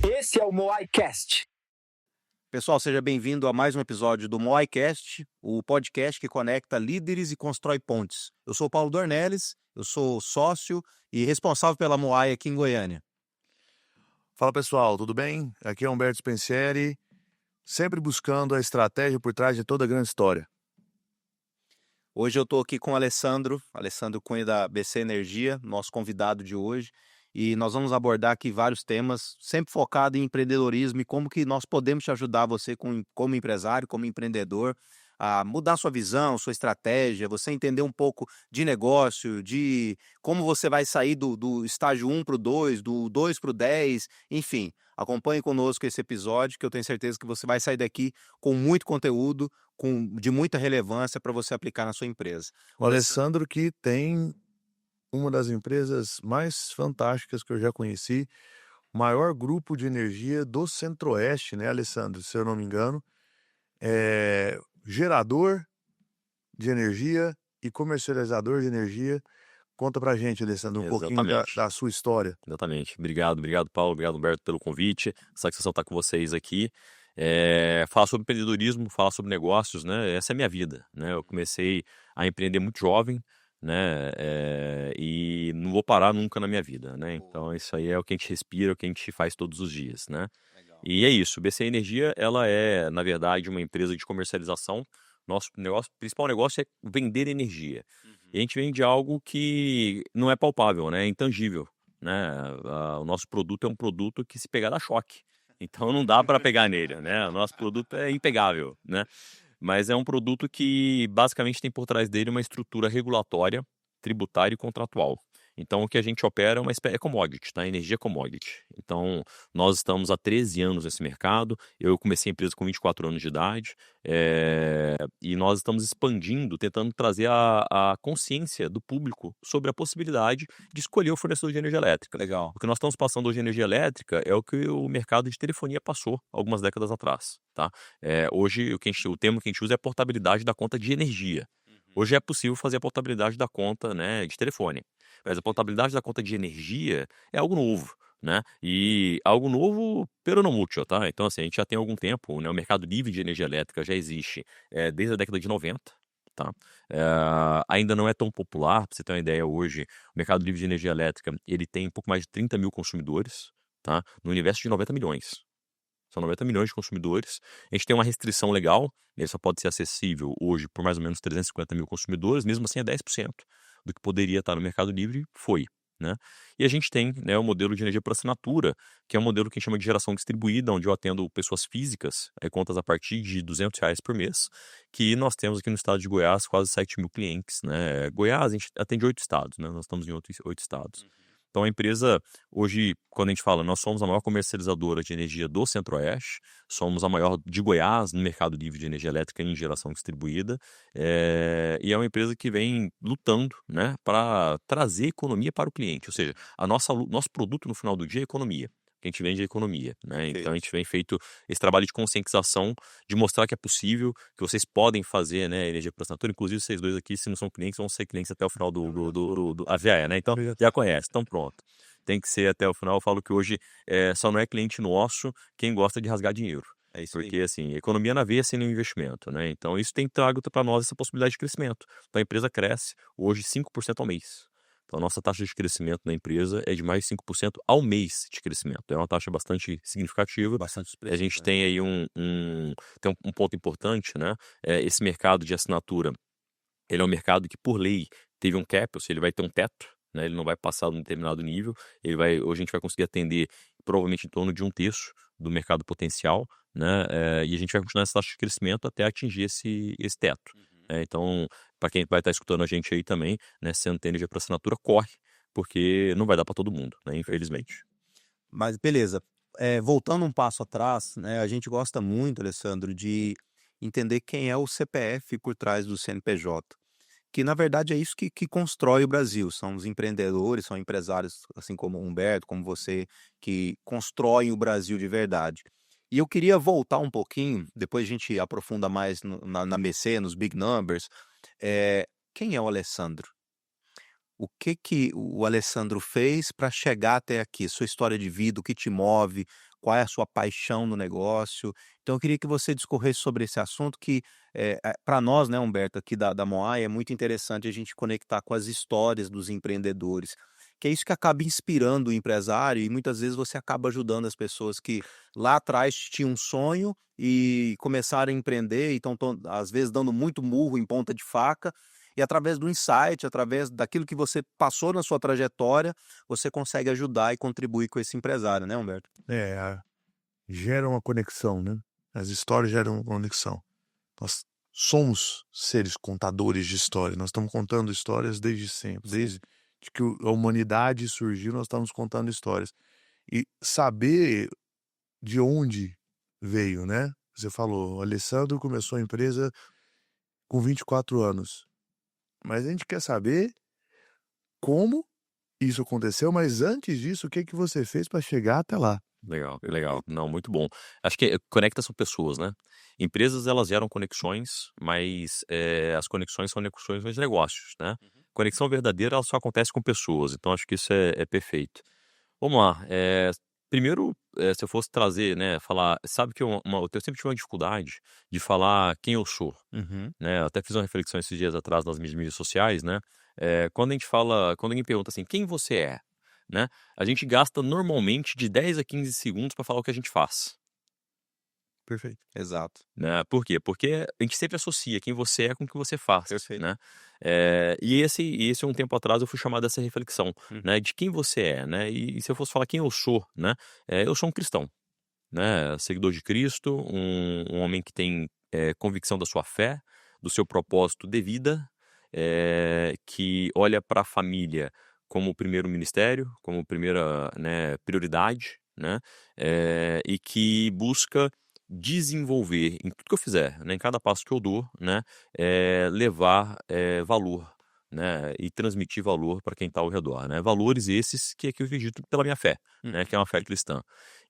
Esse é o Moaicast. Pessoal, seja bem-vindo a mais um episódio do Moaicast, o podcast que conecta líderes e constrói pontes. Eu sou o Paulo Dornelles, eu sou sócio e responsável pela Moai aqui em Goiânia. Fala pessoal, tudo bem? Aqui é Humberto Spencieri, sempre buscando a estratégia por trás de toda a grande história. Hoje eu estou aqui com o Alessandro Cunha da BC Energia, nosso convidado de hoje, e nós vamos abordar aqui vários temas, sempre focado em empreendedorismo e como que nós podemos te ajudar, você como empresário, como empreendedor, a mudar sua visão, sua estratégia, você entender um pouco de negócio, de como você vai sair do estágio 1 para o 2, do 2 para o 10, enfim. Acompanhe conosco esse episódio, que eu tenho certeza que você vai sair daqui com muito conteúdo, de muita relevância para você aplicar na sua empresa. O Alessandro que tem uma das empresas mais fantásticas que eu já conheci, o maior grupo de energia do Centro-Oeste, né, Alessandro? Se eu não me engano, é gerador de energia e comercializador de energia. Conta pra gente, Alessandro, um pouquinho da sua história. Exatamente. Obrigado, Paulo, obrigado, Humberto, pelo convite. Satisfação estar com vocês aqui. Falar sobre empreendedorismo, falar sobre negócios, né? Essa é a minha vida, né? Eu comecei a empreender muito jovem, né? E não vou parar nunca na minha vida, né? Então isso aí é o que a gente respira, o que a gente faz todos os dias, né? Legal. E é isso. BC Energia, ela é, na verdade, uma empresa de comercialização. Nosso principal negócio é vender energia. E a gente vende algo que não é palpável, né? É intangível, né? O nosso produto é um produto que se pegar dá choque. Então não dá para pegar nele, né? O nosso produto é impegável, né? Mas é um produto que basicamente tem por trás dele uma estrutura regulatória, tributária e contratual. Então o que a gente opera é uma espécie, é commodity, tá? Energia commodity. Então nós estamos há 13 anos nesse mercado. Eu comecei a empresa com 24 anos de idade e nós estamos expandindo, tentando trazer a consciência do público sobre a possibilidade de escolher o fornecedor de energia elétrica. Legal. O que nós estamos passando hoje de energia elétrica é o que o mercado de telefonia passou algumas décadas atrás, tá? Hoje o termo que a gente usa é a portabilidade da conta de energia. Hoje é possível fazer a portabilidade da conta, né, de telefone. Mas a portabilidade da conta de energia é algo novo, né? E algo novo, pero não mútil, tá? Então, assim, a gente já tem algum tempo, né? O mercado livre de energia elétrica já existe desde a década de 90, tá? Ainda não é tão popular, pra você ter uma ideia, hoje, o mercado livre de energia elétrica, ele tem um pouco mais de 30 mil consumidores, tá? No universo de 90 milhões. São 90 milhões de consumidores. A gente tem uma restrição legal, ele só pode ser acessível hoje por mais ou menos 350 mil consumidores, mesmo assim é 10% do que poderia estar no Mercado Livre, né? E a gente tem, né, o modelo de energia por assinatura, que é um modelo que a gente chama de geração distribuída, onde eu atendo pessoas físicas, contas a partir de R$200 por mês, que nós temos aqui no estado de Goiás quase 7 mil clientes, né? Goiás, a gente atende 8 estados, né? Nós estamos em 8 estados. Então a empresa, hoje, quando a gente fala, nós somos a maior comercializadora de energia do Centro-Oeste, somos a maior de Goiás no mercado livre de energia elétrica em geração distribuída, e é uma empresa que vem lutando, né, para trazer economia para o cliente, ou seja, nosso produto no final do dia é economia. Que a gente vende a economia, né? Então a gente vem feito esse trabalho de conscientização, de mostrar que é possível, que vocês podem fazer, né, energia por assinatura. Inclusive vocês dois aqui, se não são clientes, vão ser clientes até o final do já é, né? Então já conhece, então pronto. Tem que ser até o final. Eu falo que hoje só não é cliente nosso quem gosta de rasgar dinheiro. É isso Porque, aí. assim, economia na veia sem nenhum investimento, né? Então isso tem trago para nós essa possibilidade de crescimento. Então a empresa cresce hoje 5% ao mês. Então, a nossa taxa de crescimento na empresa é de mais de 5% ao mês de crescimento. É uma taxa bastante significativa. Bastante A gente tem aí tem um ponto importante, né? Esse mercado de assinatura, ele é um mercado que, por lei, teve um cap, ou seja, ele vai ter um teto, né? Ele não vai passar de um determinado nível. Hoje a gente vai conseguir atender provavelmente em torno de 1/3 do mercado potencial, né? E a gente vai continuar essa taxa de crescimento até atingir esse teto. Então, para quem vai estar escutando a gente aí também, né, se não tem energia para assinatura, corre, porque não vai dar para todo mundo, né, infelizmente. Mas beleza, voltando um passo atrás, né, a gente gosta muito, Alessandro, de entender quem é o CPF por trás do CNPJ, que na verdade é isso que constrói o Brasil, são os empreendedores, são empresários, assim como o Humberto, como você, que constroem o Brasil de verdade. E eu queria voltar um pouquinho, depois a gente aprofunda mais na BC, nos big numbers, quem é o Alessandro? o que que o Alessandro fez para chegar até aqui? Sua história de vida, o que te move, qual é a sua paixão no negócio? Então eu queria que você discorresse sobre esse assunto que, para nós, né, Humberto, aqui da Moai, é muito interessante a gente conectar com as histórias dos empreendedores, que é isso que acaba inspirando o empresário e muitas vezes você acaba ajudando as pessoas que lá atrás tinham um sonho e começaram a empreender e estão às vezes dando muito murro em ponta de faca, e através do insight, através daquilo que você passou na sua trajetória, você consegue ajudar e contribuir com esse empresário, né, Humberto? Gera uma conexão, né? As histórias geram uma conexão. Nós somos seres contadores de história. Nós estamos contando histórias desde sempre. Desde que a humanidade surgiu, nós estamos contando histórias. E saber de onde veio, né? Você falou, o Alessandro começou a empresa com 24 anos. Mas a gente quer saber como isso aconteceu, mas antes disso, o que que você fez para chegar até lá? Legal, legal. Não, muito bom. Acho que conecta são pessoas, né? Empresas, elas geram conexões, mas as conexões são conexões de negócios, né? Conexão verdadeira, ela só acontece com pessoas. Então, acho que isso é perfeito. Vamos lá. Primeiro, se eu fosse trazer, né, falar, sabe que eu sempre tive uma dificuldade de falar quem eu sou, né? Eu até fiz uma reflexão esses dias atrás nas minhas mídias sociais, né? Quando alguém pergunta assim, quem você é, né? A gente gasta normalmente de 10 a 15 segundos para falar o que a gente faz, Perfeito. Exato. né? Por quê? Porque a gente sempre associa quem você é com o que você faz, Perfeito. né? E esse um tempo atrás eu fui chamado a essa reflexão, né? De quem você é, né? E se eu fosse falar quem eu sou, né? Eu sou um cristão, né? Seguidor de Cristo, um homem que tem convicção da sua fé, do seu propósito de vida, que olha para a família como o primeiro ministério, como primeira, né, prioridade, né? E que busca desenvolver em tudo que eu fizer, né, em cada passo que eu dou, né, levar valor, né, e transmitir valor para quem está ao redor, né, valores esses que eu acredito pela minha fé, né, que é uma fé cristã.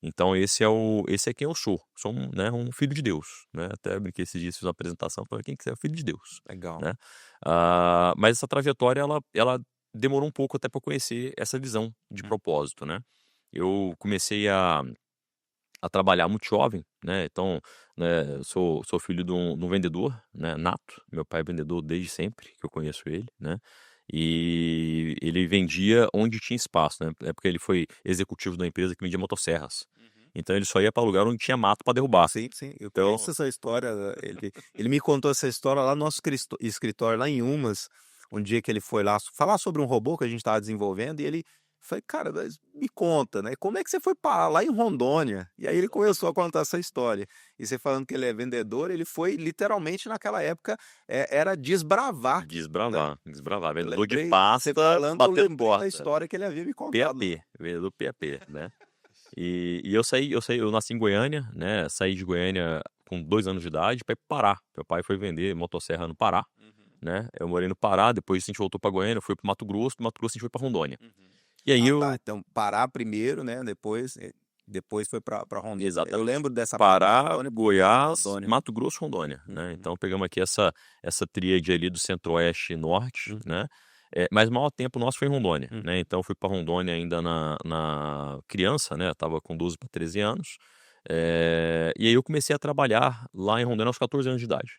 Então esse é quem eu sou um filho de Deus, né, até brinquei esses dias, fiz uma apresentação, falei, quem que você é o filho de Deus, Legal. né? Mas essa trajetória, ela demorou um pouco até para conhecer essa visão de propósito, né? Eu comecei a trabalhar muito jovem, né? Então, né, eu sou filho de um vendedor, né, nato. Meu pai é vendedor desde sempre, que eu conheço ele, né? E ele vendia onde tinha espaço, né? É porque ele foi executivo da empresa que vendia motosserras. Então ele só ia para lugar onde tinha mato para derrubar. Sim, sim. Eu Então, conheço essa história. Ele me contou essa história lá no nosso escritório, lá em Umas, um dia que ele foi lá falar sobre um robô que a gente estava desenvolvendo, e ele foi, cara, mas me conta, né? Como é que você foi parar lá em Rondônia? E aí ele começou a contar essa história. E você falando que ele é vendedor, ele foi literalmente naquela época, era desbravar. desbravar, Eu vendedor de lembrei, pasta, você falando, eu batendo lembrei da porta. história que ele havia me contado. PAP, vendedor PAP, né? E eu nasci em Goiânia, né? Saí de Goiânia com 2 anos de idade para ir pro Pará. Meu pai foi vender motosserra no Pará, né? Eu morei no Pará, depois a gente voltou para Goiânia, eu fui pro Mato Grosso, do Mato Grosso a gente foi para Rondônia. E aí Tá, então Pará primeiro, né? Depois foi para Rondônia. Exatamente. Eu lembro dessa Pará, Rondônia, Goiás, Rondônia. Mato Grosso, Rondônia, né? Então pegamos aqui essa tríade ali do centro-oeste e norte, né? Mas o maior tempo nosso foi em Rondônia, né? Então eu fui para Rondônia ainda na criança, né? Eu tava com 12 para 13 anos. E aí eu comecei a trabalhar lá em Rondônia aos 14 anos de idade,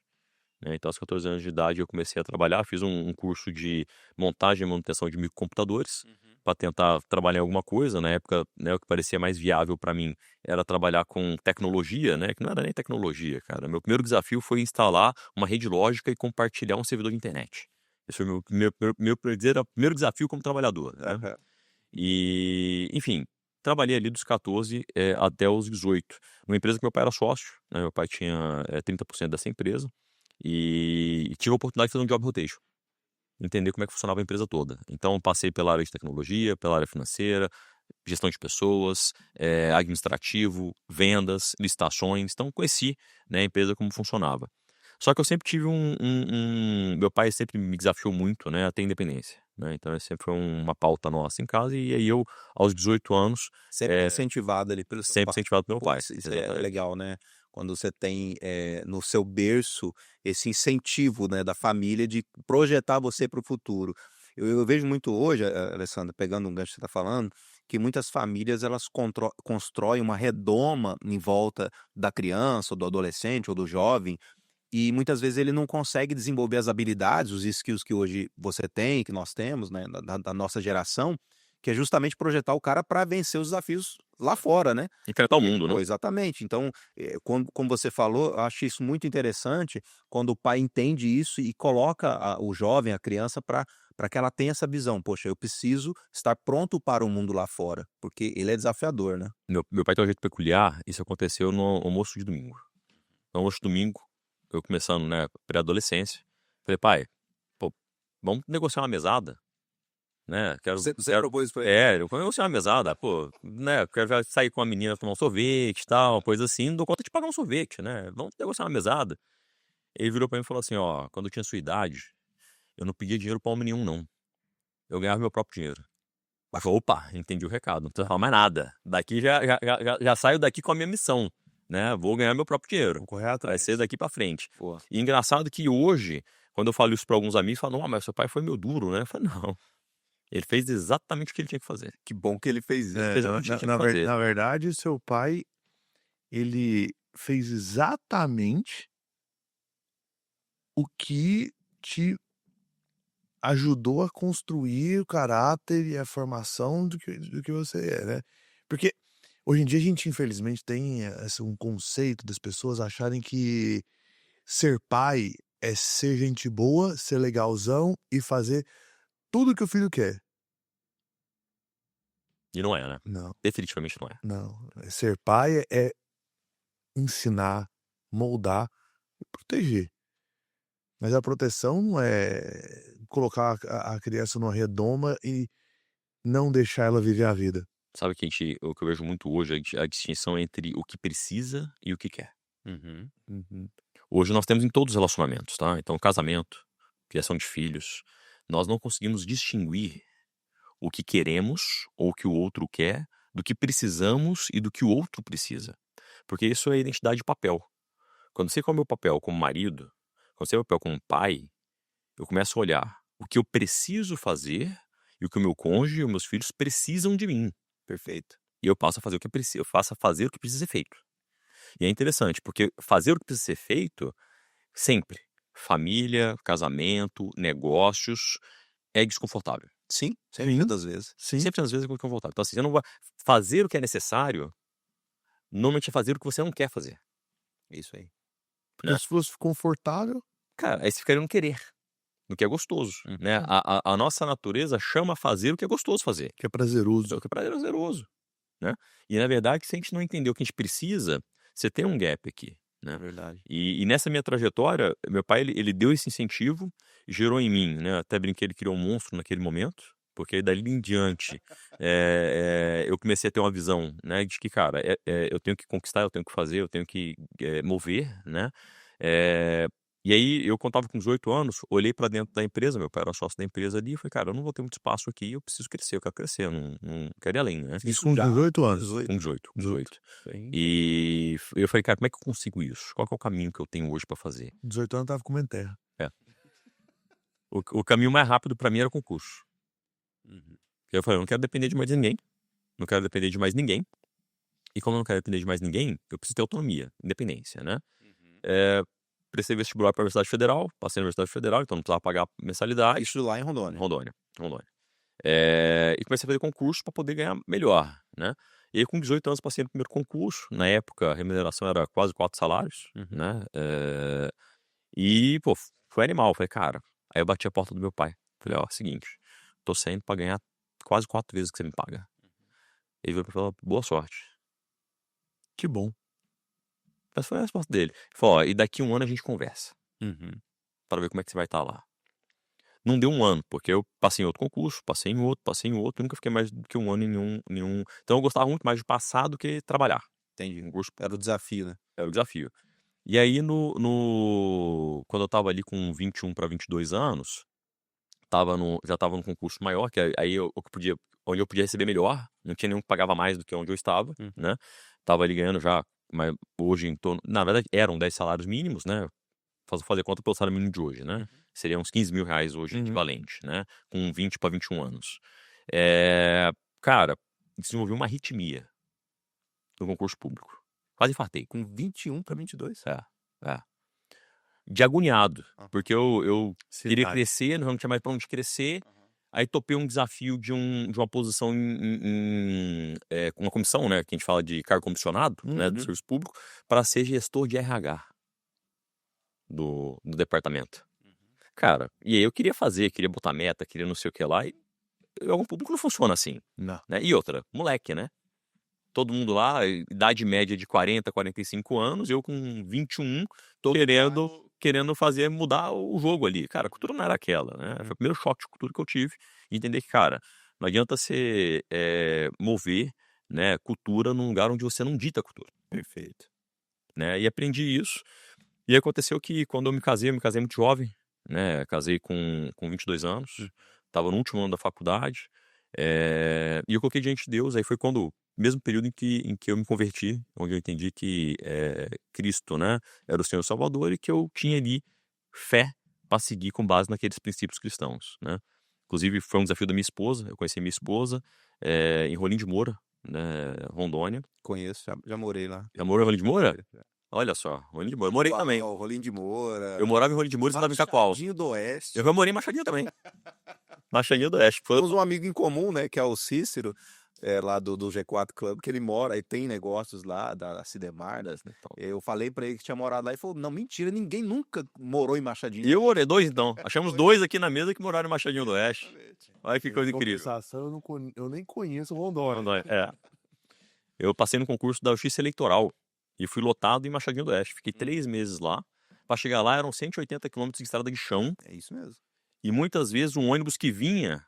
né? Então aos 14 anos de idade eu comecei a trabalhar, fiz um curso de montagem e manutenção de microcomputadores para tentar trabalhar em alguma coisa. Na época, né, o que parecia mais viável para mim era trabalhar com tecnologia, né? Que não era nem tecnologia, cara. Meu primeiro desafio foi instalar uma rede lógica e compartilhar um servidor de internet. Esse foi meu primeiro desafio como trabalhador, né? Aham. E, enfim, trabalhei ali dos 14 até os 18, numa empresa que meu pai era sócio, né? Meu pai tinha 30% dessa empresa e tive a oportunidade de fazer um job rotation, entender como é que funcionava a empresa toda. Então, passei pela área de tecnologia, pela área financeira, gestão de pessoas, administrativo, vendas, licitações. Então, conheci, né, a empresa como funcionava. Só que eu sempre tive meu pai sempre me desafiou muito, né, a ter independência, né? Então, essa sempre foi uma pauta nossa em casa. E aí eu, aos 18 anos, Sempre incentivado ali pelo seu sempre pai. incentivado pelo meu pai. Putz, isso é Exatamente. legal, né? Quando você tem no seu berço esse incentivo, né, da família de projetar você para o futuro. Eu vejo muito hoje, Alessandro, pegando um gancho que você está falando, que muitas famílias elas constroem uma redoma em volta da criança, ou do adolescente, ou do jovem, e muitas vezes ele não consegue desenvolver as habilidades, os skills que hoje você tem, que nós temos, né, da nossa geração, que é justamente projetar o cara para vencer os desafios lá fora, né? Enfrentar o mundo, né? Exatamente. Então, como você falou, eu acho isso muito interessante quando o pai entende isso e coloca o jovem, a criança, para que ela tenha essa visão. Poxa, eu preciso estar pronto para o mundo lá fora, porque ele é desafiador, né? Meu pai tem um jeito peculiar, isso aconteceu no almoço de domingo. No almoço de domingo, eu começando, né, pré-adolescência, falei, pai, pô, vamos negociar uma mesada, né? Você propôs isso pra ele? Eu vou negociar uma mesada, pô, né? Eu quero sair com uma menina tomar um sorvete e tal, uma coisa assim, não dou conta de pagar um sorvete, né? Vamos negociar uma mesada. Ele virou pra mim e falou assim, ó, quando eu tinha sua idade, eu não pedia dinheiro pra homem nenhum, não. Eu ganhava meu próprio dinheiro. Mas falou, opa, entendi o recado, não precisa falar mais nada. Daqui já saio daqui com a minha missão, né? Vou ganhar meu próprio dinheiro. Correto? Vai ser daqui pra frente. Pô, E engraçado que hoje, quando eu falo isso pra alguns amigos, falam, não, mas seu pai foi meio duro, né? Eu falo, não. Ele fez exatamente o que ele tinha que fazer. que bom que ele fez isso. Fez o que tinha que fazer. Na verdade, seu pai, ele fez exatamente o que te ajudou a construir o caráter e a formação do que você é, né? Porque hoje em dia a gente, infelizmente, tem um conceito das pessoas acharem que ser pai é ser gente boa, ser legalzão e fazer tudo que o filho quer. E não é, né? Não, Definitivamente não é. não. Ser pai é ensinar, moldar e proteger. Mas a proteção não é colocar a criança numa redoma e não deixar ela viver a vida. Sabe o que eu vejo muito hoje, a distinção entre o que precisa e o que quer. Uhum. Hoje nós temos em todos os relacionamentos, tá? Então, casamento, criação de filhos, nós não conseguimos distinguir o que queremos ou o que o outro quer do que precisamos e do que o outro precisa. Porque isso é identidade de papel. Quando você qual é o meu papel como marido, quando você é o meu papel como pai, eu começo a olhar o que eu preciso fazer e o que o meu cônjuge e os meus filhos precisam de mim. Perfeito. E eu passo a fazer o que preciso, eu faço a fazer o que precisa ser feito. E é interessante, porque fazer o que precisa ser feito, sempre, família, casamento, negócios, é desconfortável. Sim, sempre das vezes. Sim. Sempre às vezes é desconfortável. Então assim, você não vai fazer o que é necessário, normalmente é fazer o que você não quer fazer. Isso aí. Porque se fosse confortável, Cara, aí você ficaria no querer, no que é gostoso, né? A nossa natureza chama a fazer o que é gostoso fazer. que é prazeroso. O que é prazeroso, né? E na verdade, se a gente não entender o que a gente precisa, você tem um gap aqui, É né? verdade. E nessa minha trajetória, meu pai, ele deu esse incentivo, gerou em mim, né? Até brinquei, ele criou um monstro naquele momento, porque dali em diante eu comecei a ter uma visão, né? De que, cara, eu tenho que conquistar, eu tenho que fazer, eu tenho que mover, né? E aí, eu contava com 18 anos, olhei pra dentro da empresa, meu pai era sócio da empresa ali, e falei, cara, eu não vou ter muito espaço aqui, eu preciso crescer, eu quero crescer, eu não quero ir além, né? Isso com 18 anos. 18. Com 18, com 18. Isso aí. E eu falei, cara, como é que eu consigo isso? Qual que é o caminho que eu tenho hoje pra fazer? 18 anos tava comendo terra. O caminho mais rápido pra mim era o concurso. Uhum. Eu falei, eu não quero depender de mais ninguém, não quero depender de mais ninguém, e como eu não quero depender de mais ninguém, eu preciso ter autonomia, independência, né? Prestei vestibular para a Universidade Federal, passei na Universidade Federal, então não precisava pagar mensalidade. Isso lá em Rondônia. Rondônia. E comecei a fazer concurso para poder ganhar melhor, né? E aí, com 18 anos, passei no primeiro concurso. Na época, a remuneração era quase 4 salários, né? E, pô, foi animal. Falei, cara... Aí eu bati a porta do meu pai. Falei, ó, seguinte, tô saindo para ganhar quase 4 vezes o que você me paga. Ele veio pra falar, boa sorte. Que bom. Mas foi a resposta dele. Ele falou, ó, e daqui um ano a gente conversa. Uhum. Para ver como é que você vai estar lá. Não deu um ano, porque eu passei em outro concurso, passei em outro, nunca fiquei mais do que um ano em nenhum. Então eu gostava muito mais de passar do que trabalhar. Entendi. Era o desafio, né? Era o desafio. E aí, quando eu tava ali com 21 para 22 anos, já tava num concurso maior, que aí onde eu podia receber melhor, não tinha nenhum que pagava mais do que onde eu estava, né? Tava ali ganhando já, mas hoje em torno, na verdade eram 10 salários mínimos, né? Fazer conta pelo salário mínimo de hoje, né? Seria uns 15 mil reais hoje, Uhum. equivalente, né? Com 20 para 21 anos. Cara, desenvolvi uma arritmia no concurso público. Quase infartei. Com 21 para 22. É. De agoniado. Ah. Porque eu queria Cidade. crescer, não tinha mais pra onde crescer. Aí topei um desafio de uma posição com uma comissão, né? Que a gente fala de cargo comissionado, né? Do Uhum. serviço público, para ser gestor de RH do departamento. Cara, e aí eu queria botar meta, queria não sei o que lá. E o órgão público não funciona assim, Não. né? E outra, moleque, né? Todo mundo lá, idade média de 40, 45 anos, eu com 21, tô querendo mudar o jogo ali. Cara, a cultura não era aquela, né? Foi o primeiro choque de cultura que eu tive. E entender que, cara, não adianta você mover, né, cultura num lugar onde você não dita a cultura. Perfeito. Né? E aprendi isso. E aconteceu que quando eu me casei muito jovem, né? Casei com 22 anos, tava no último ano da faculdade, e eu coloquei diante de Deus. Aí foi mesmo período em que eu me converti, onde eu entendi que Cristo, né, era o Senhor Salvador e que eu tinha ali fé para seguir com base naqueles princípios cristãos, né? Inclusive foi um desafio da minha esposa. Eu conheci minha esposa em Rolim de Moura, né, Rondônia. Conheço, já morei lá. Já morou em Rolim de Moura? Olha só, Rolim de Moura. Eu morei também. O Rolim de Moura. Eu morava em Rolim de Moura e estava em Cacoal. Machadinho do Oeste. Eu já morei em Machadinha também. Machadinha do Oeste. Temos um amigo em comum, né, que é o Cícero, lá do G4 Club, que ele mora e tem negócios lá da Cidemar. Eu falei pra ele que tinha morado lá e falou: não, mentira, ninguém nunca morou em Machadinho. E eu morei 2 então. Achamos 2 aqui na mesa que moraram em Machadinho do Oeste. Olha que coisa incrível. Compensação, eu nem conheço Rondônia. Rondônia. Eu passei no concurso da Justiça Eleitoral e fui lotado em Machadinho do Oeste. Fiquei 3 meses lá. Pra chegar lá eram 180 quilômetros de estrada de chão. É isso mesmo. E muitas vezes um ônibus que vinha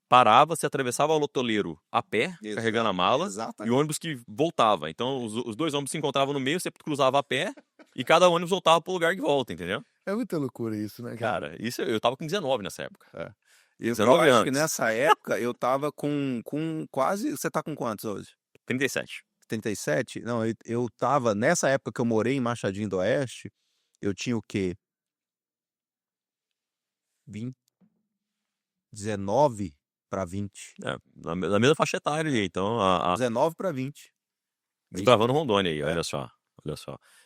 parava, se atravessava o lotoleiro a pé, carregando a mala, e o ônibus que voltava. Então os 2 ônibus se encontravam no meio, você cruzava a pé e cada ônibus voltava pro lugar de volta, entendeu? É muita loucura isso, né, cara? Cara, isso eu tava com 19 nessa época. Eu 19 acho anos. que nessa época eu tava com quase. Você tá com quantos hoje? 37. 37? Não, eu tava. Nessa época que eu morei em Machadinho do Oeste, eu tinha o quê? 19 para 20. Na mesma faixa etária ali. Então, 19 para 20. Gravando Rondônia aí, olha só.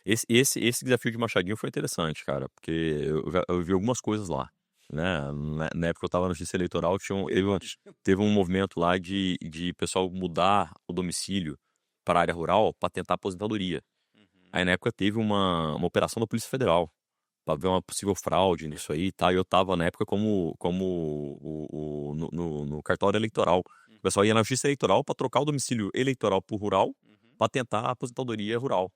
Esse desafio de Machadinho foi interessante, cara, porque eu vi algumas coisas lá, né? Na época que eu tava na Justiça Eleitoral, teve um movimento lá de pessoal mudar o domicílio para a área rural para tentar aposentadoria. Aí na época teve uma operação da Polícia Federal para ver uma possível fraude nisso aí, tá? E eu tava na época no cartório eleitoral. O pessoal ia na Justiça Eleitoral para trocar o domicílio eleitoral por rural para tentar a aposentadoria rural.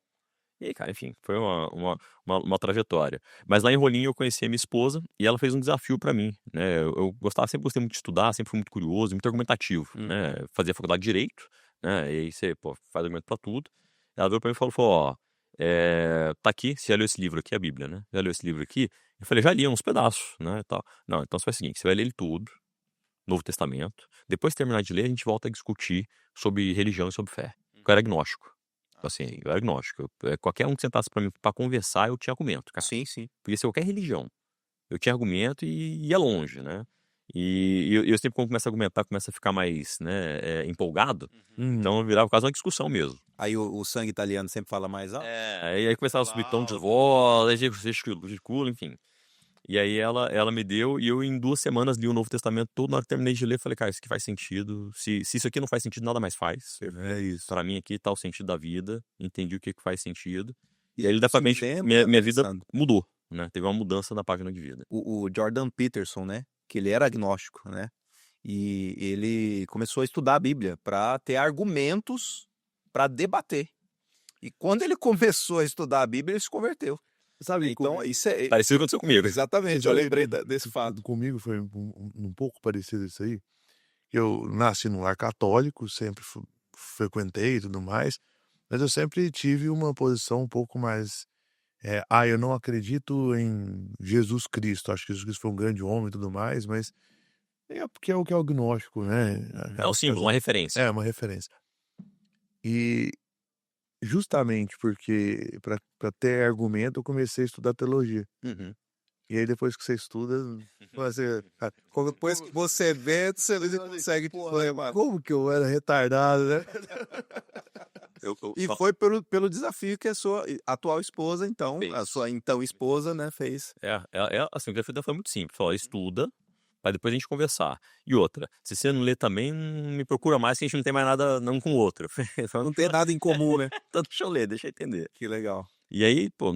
E aí, cara, enfim, foi uma trajetória. Mas lá em Rolim eu conheci a minha esposa e ela fez um desafio pra mim, né? Eu sempre gostei muito de estudar, sempre fui muito curioso, muito argumentativo, né? Fazia faculdade de Direito, né? E aí você, faz argumento pra tudo. Ela veio pra mim e falou, ó, tá aqui, você já leu esse livro aqui, a Bíblia, né? Já leu esse livro aqui? Eu falei, já li uns pedaços, né? E tal. Não, então você faz o seguinte, você vai ler ele tudo, Novo Testamento. Depois de terminar de ler, a gente volta a discutir sobre religião e sobre fé. Eu era agnóstico. Assim, eu era agnóstico. Qualquer um que sentasse pra mim pra conversar, eu tinha argumento, cara. Sim, sim. Podia ser qualquer religião. Eu tinha argumento e ia longe, né? E eu sempre, quando começo a argumentar, começo a ficar mais, né, empolgado. Então virava quase uma discussão mesmo. Aí o sangue italiano sempre fala mais alto? Aí começava a subir tom de voz, aí gesticula, enfim. E aí ela me deu, e eu em 2 semanas li o Novo Testamento todo. Na hora que terminei de ler, falei, cara, isso aqui faz sentido. Se isso aqui não faz sentido, nada mais faz. É isso. Pra mim aqui tá o sentido da vida. Entendi o que faz sentido. E aí, rapidamente, minha vida mudou, né? Teve uma mudança na página de vida. O Jordan Peterson, né? Que ele era agnóstico, né? E ele começou a estudar a Bíblia para ter argumentos para debater. E quando ele começou a estudar a Bíblia, ele se converteu. Sabe, Então, isso é... Parecido aconteceu comigo. Exatamente, eu lembrei desse fato. Comigo foi um pouco parecido isso aí. Eu nasci num lar católico, sempre frequentei e tudo mais, mas eu sempre tive uma posição um pouco mais... eu não acredito em Jesus Cristo, acho que Jesus Cristo foi um grande homem e tudo mais, mas porque é o que é o agnóstico, né? É um símbolo, uma referência. É, uma referência. E justamente porque, para ter argumento, eu comecei a estudar teologia. E aí, depois que você estuda, Depois que você vê, você não consegue lembrar. como que eu era retardado, né? E foi pelo desafio que a sua atual esposa, então, a Fez. sua então esposa, né, fez. Assim, o desafio dela foi muito simples. Falou, estuda, pra depois a gente conversar. E outra, se você não lê também, me procura mais, que a gente não tem mais nada não com o outro. Não tem nada em comum, né? Então deixa eu ler, deixa eu entender. Que legal. E aí, pô,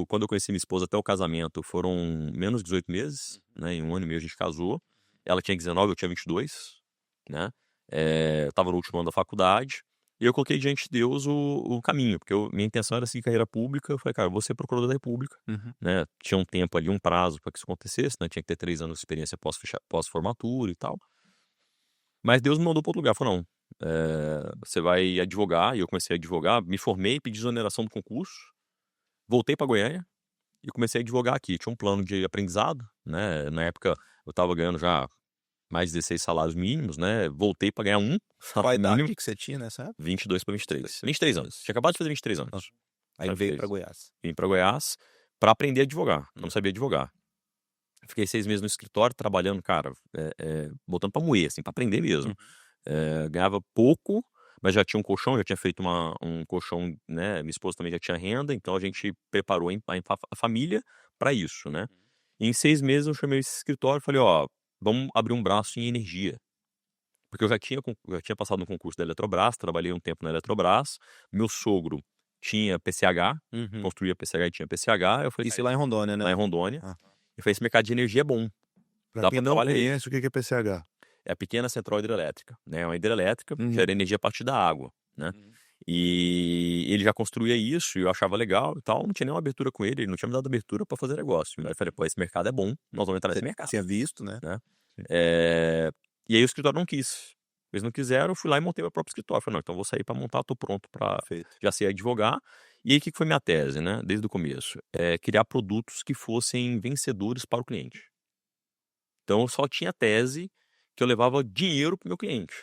quando eu conheci minha esposa até o casamento, foram menos de 18 meses, né? Em 1 ano e meio a gente casou. Ela tinha 19, eu tinha 22, né? Eu tava no último ano da faculdade. E eu coloquei diante de Deus o caminho, porque minha intenção era seguir carreira pública. Eu falei, cara, eu vou ser procurador da República, né? Tinha um tempo ali, um prazo para que isso acontecesse, né? Tinha que ter 3 anos de experiência pós-formatura e tal. Mas Deus me mandou para outro lugar. Falou, não, você vai advogar. E eu comecei a advogar, me formei, pedi exoneração do concurso, voltei para Goiânia e comecei a advogar aqui. Tinha um plano de aprendizado, né? Na época eu estava ganhando já mais de 16 salários mínimos, né? Voltei para ganhar Qual a salário idade mínimo. que você tinha nessa época? 22 para 23. 23 anos. Tinha acabado de fazer 23 anos. Aí veio para Goiás. Vim para Goiás para aprender a advogar. Não sabia advogar. Fiquei 6 meses no escritório trabalhando, cara, botando para moer, assim, para aprender mesmo. Ganhava pouco, mas já tinha um colchão, já tinha feito um colchão, né? Minha esposa também já tinha renda, então a gente preparou a família para isso, né? E em 6 meses eu chamei esse escritório e falei, ó, vamos abrir um braço em energia. Porque eu já tinha passado no concurso da Eletrobras, trabalhei um tempo na Eletrobras, meu sogro tinha PCH, construía PCH e tinha PCH, eu falei, Isso lá em Rondônia, né? lá em Rondônia, Ah. eu falei, esse mercado de energia é bom. Pra Dá quem pra não trabalhar aí. conhece, o que é PCH? É a pequena central hidrelétrica, né? É uma hidrelétrica que gera energia a partir da água, né? E ele já construía isso e eu achava legal e tal. Não tinha nenhuma abertura com ele não tinha me dado abertura para fazer negócio. Aí eu falei, pô, esse mercado é bom, nós vamos entrar nesse mercado. Tinha visto, né? E aí o escritório não quis. Eles não quiseram, eu fui lá e montei meu próprio escritório. Falei, não, então vou sair para montar, tô pronto para já sei advogar. E aí o que foi minha tese, né? Desde o começo? Criar produtos que fossem vencedores para o cliente. Então eu só tinha tese que eu levava dinheiro para o meu cliente.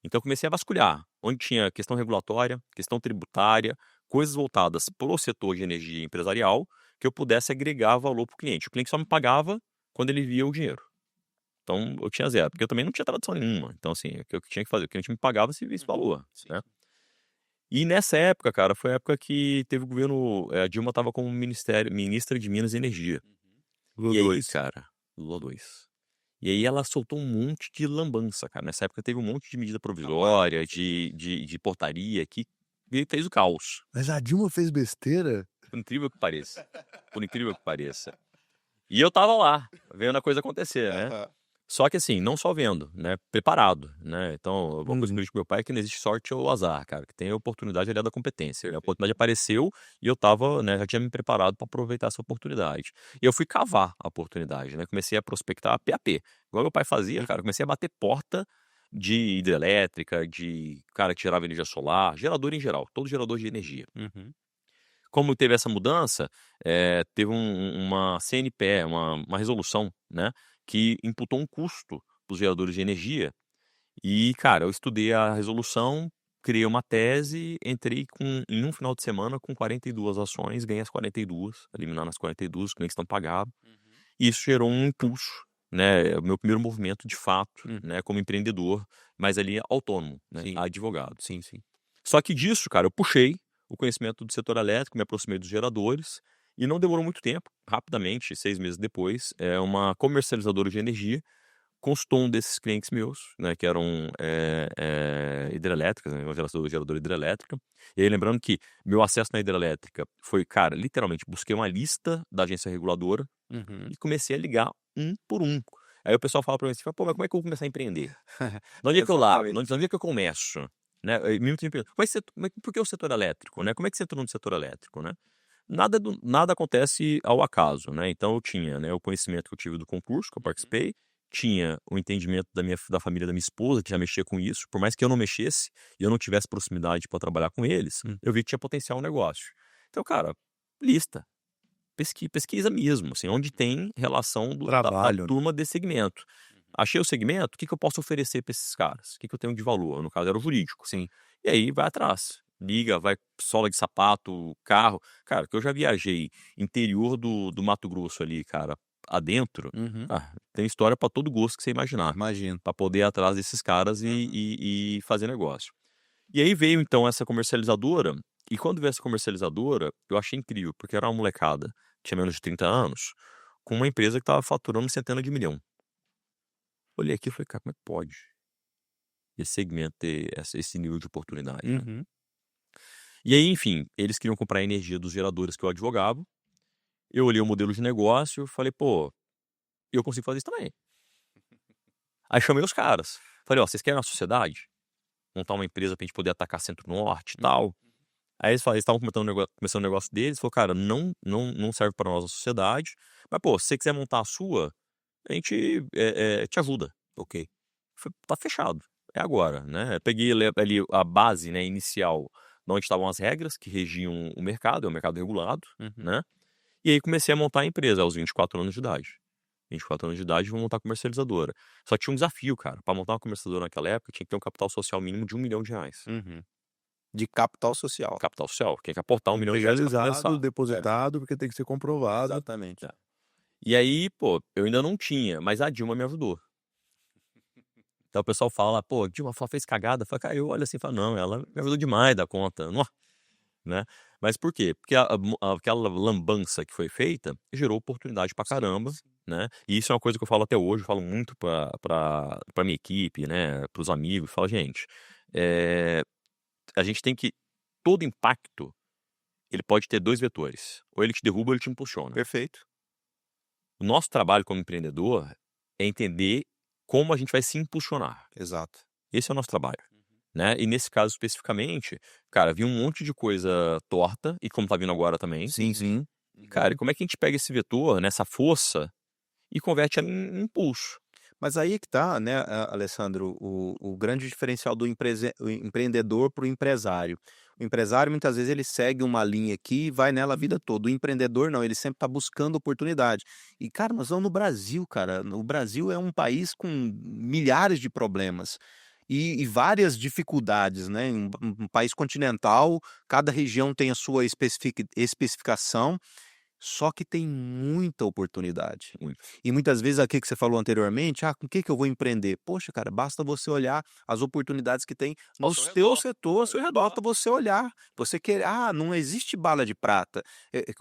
Então eu comecei a vasculhar, onde tinha questão regulatória, questão tributária, coisas voltadas para o setor de energia empresarial, que eu pudesse agregar valor para o cliente. O cliente só me pagava quando ele via o dinheiro. Então eu tinha zero, porque eu também não tinha tradução nenhuma. Então assim, o que eu tinha que fazer, o cliente me pagava se visse valor, né? E nessa época, cara, foi a época que teve o governo, a Dilma estava como ministra de Minas e Energia. Lula E aí, 2. cara, Lula 2. E aí ela soltou um monte de lambança, cara. Nessa época teve um monte de medida provisória, de portaria que fez o caos. Mas a Dilma fez besteira? Por incrível que pareça. Por incrível que pareça. E eu tava lá, vendo a coisa acontecer, né? Só que assim, não só vendo, né? Preparado, né? Então, uma coisa que eu digo pro meu pai é que não existe sorte ou azar, cara. Que tem a oportunidade aliada à competência. A oportunidade apareceu e eu tava, né? Já tinha me preparado para aproveitar essa oportunidade. E eu fui cavar a oportunidade, né? Comecei a prospectar PAP. Igual meu pai fazia, cara. Comecei a bater porta de hidrelétrica, de cara que tirava energia solar, gerador em geral, todo gerador de energia. Como teve essa mudança, teve uma CNPE, uma resolução, né? Que imputou um custo para os geradores de energia. E, cara, eu estudei a resolução, criei uma tese, entrei em um final de semana com 42 ações, ganhei as 42, eliminando as 42, os clientes não pagavam. E isso gerou um impulso, né? O meu primeiro movimento, de fato, né? Como empreendedor, mas ali autônomo, né? Advogado. Sim. Só que disso, cara, eu puxei o conhecimento do setor elétrico, me aproximei dos geradores, e não demorou muito tempo, rapidamente, 6 meses depois, uma comercializadora de energia consultou um desses clientes meus, né, que eram hidrelétricas, né, uma geradora hidrelétrica. E aí, lembrando que meu acesso na hidrelétrica foi, cara, literalmente, busquei uma lista da agência reguladora e comecei a ligar um por um. Aí o pessoal fala pra mim assim, pô, mas como é que eu vou começar a empreender? Onde é que eu largo? Onde é que eu começo? Né? Por que o setor elétrico? Né? Como é que você entrou no setor elétrico? Né? Nada acontece ao acaso, né? Então eu tinha, né, o conhecimento que eu tive do concurso, que eu participei, tinha o entendimento da família da minha esposa, que já mexia com isso, por mais que eu não mexesse e eu não tivesse proximidade para trabalhar com eles, eu vi que tinha potencial no negócio. Então, cara, lista, pesquisa mesmo, assim, onde tem relação da turma desse segmento. Achei o segmento, o que eu posso oferecer para esses caras? O que eu tenho de valor? No caso, era o jurídico. Sim. E aí vai atrás. liga, vai sola de sapato, carro. Cara, que eu já viajei interior do Mato Grosso ali, cara, adentro, Uhum. tem história pra todo gosto que você imaginar, Imagino. pra poder ir atrás desses caras e fazer negócio. E aí veio então essa comercializadora, e quando veio essa comercializadora, eu achei incrível, porque era uma molecada, tinha menos de 30 anos, com uma empresa que tava faturando centenas de milhão. Olhei aqui e falei: "Cara, como é que pode esse segmento ter esse nível de oportunidade, né?" Uhum. E aí, enfim, eles queriam comprar a energia dos geradores que eu advogava. Eu olhei o modelo de negócio, falei: "Pô, eu consigo fazer isso também." Aí chamei os caras. Falei: "Ó, vocês querem uma sociedade? Montar uma empresa pra gente poder atacar Centro-Norte e tal?" Aí eles estavam começando o negócio deles, falou: "Cara, não serve pra nós a sociedade, mas, pô, se você quiser montar a sua, a gente, te ajuda." Ok. Falei: "Tá fechado, é agora", né. Peguei ali a base, né, inicial, de onde estavam as regras que regiam o mercado, é um mercado regulado, Uhum. né. E aí comecei a montar a empresa aos 24 anos de idade. 24 anos de idade, vou montar a comercializadora. Só tinha um desafio, cara, pra montar uma comercializadora naquela época, tinha que ter um capital social mínimo de R$1 milhão. Uhum. De capital social. Capital social, tinha que aportar R$1 milhão pra Legalizado, começar. depositado, porque tem que ser comprovado. Exatamente. É. E aí, pô, eu ainda não tinha, mas a Dilma me ajudou. Então o pessoal fala: "Pô, a Dilma só fez cagada." Fala, cara, eu olho assim e falo: "Não, ela me ajudou demais da conta." Nó, né. Mas por quê? Porque aquela lambança que foi feita gerou oportunidade pra caramba, né. E isso é uma coisa que eu falo até hoje, eu falo muito pra minha equipe, né, para os amigos, falo: "Gente, a gente tem que todo impacto, ele pode ter 2 vetores, ou ele te derruba ou ele te impulsiona." Perfeito. O nosso trabalho como empreendedor é entender como a gente vai se impulsionar. Exato. Esse é o nosso trabalho, né. E nesse caso especificamente, cara, vi um monte de coisa torta, e como tá vindo agora também. Sim, sim. E cara, e como é que a gente pega esse vetor, nessa força, e converte ela em impulso? Mas aí é que tá, né, Alessandro, o grande diferencial do o empreendedor para o empresário. O empresário, muitas vezes, ele segue uma linha aqui e vai nela a vida toda. O empreendedor, não, ele sempre está buscando oportunidade. E, cara, nós vamos no Brasil, cara. O Brasil é um país com milhares de problemas e várias dificuldades, né? Um país continental, cada região tem a sua especificação. Só que tem muita oportunidade. Muito. E muitas vezes aqui que você falou anteriormente, com o que que eu vou empreender? Poxa, cara, basta você olhar as oportunidades que tem Ao no seu teu redor, setor, ao seu redor. basta você olhar. Você quer, não existe bala de prata.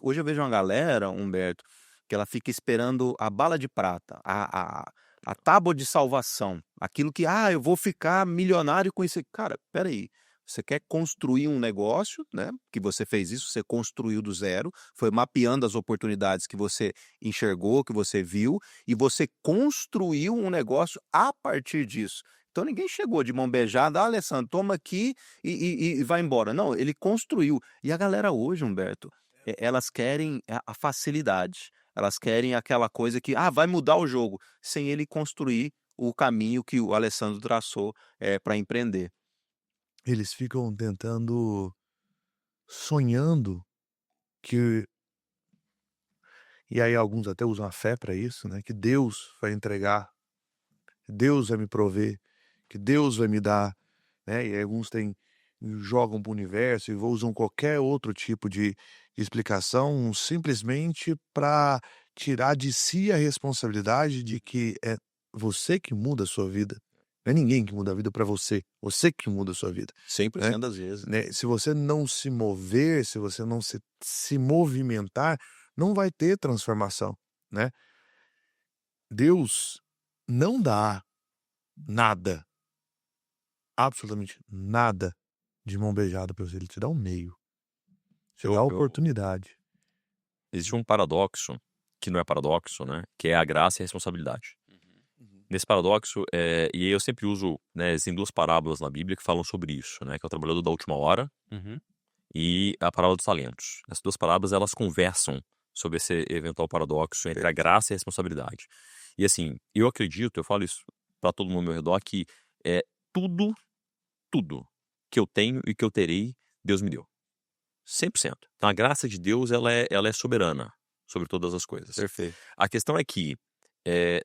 Hoje eu vejo uma galera, Humberto, que ela fica esperando a bala de prata, a tábua de salvação, aquilo que, eu vou ficar milionário com isso. Cara, peraí. Você quer construir um negócio, né? Que você fez isso, você construiu do zero, foi mapeando as oportunidades que você enxergou, que você viu, e você construiu um negócio a partir disso. Então ninguém chegou de mão beijada, Alessandro, toma aqui e vai embora. Não, ele construiu. E a galera hoje, Humberto, elas querem a facilidade. Elas querem aquela coisa que, vai mudar o jogo, sem ele construir o caminho que o Alessandro traçou para empreender. Eles ficam tentando, sonhando que, e aí alguns até usam a fé para isso, né, que Deus vai entregar, que Deus vai me prover, que Deus vai me dar, né, e aí alguns jogam para o universo e usam qualquer outro tipo de explicação simplesmente para tirar de si a responsabilidade de que é você que muda a sua vida. Não é ninguém que muda a vida para você que muda a sua vida, né? 100% das vezes. Né, se você não se mover, se você não se movimentar, não vai ter transformação, né. Deus não dá nada, absolutamente nada, de mão beijada para você, ele te dá um meio, te dá a oportunidade. Existe um paradoxo, que não é paradoxo, né, que é a graça e a responsabilidade. Nesse paradoxo, e aí eu sempre uso, né, existem 2 parábolas na Bíblia que falam sobre isso, né, que é o trabalhador da última hora e a parábola dos talentos. Essas 2 parábolas, elas conversam sobre esse eventual paradoxo entre a graça e a responsabilidade. E assim, eu acredito, eu falo isso pra todo mundo ao meu redor, que tudo que eu tenho e que eu terei, Deus me deu. 100%. Então a graça de Deus, ela é soberana sobre todas as coisas. Perfeito. A questão é que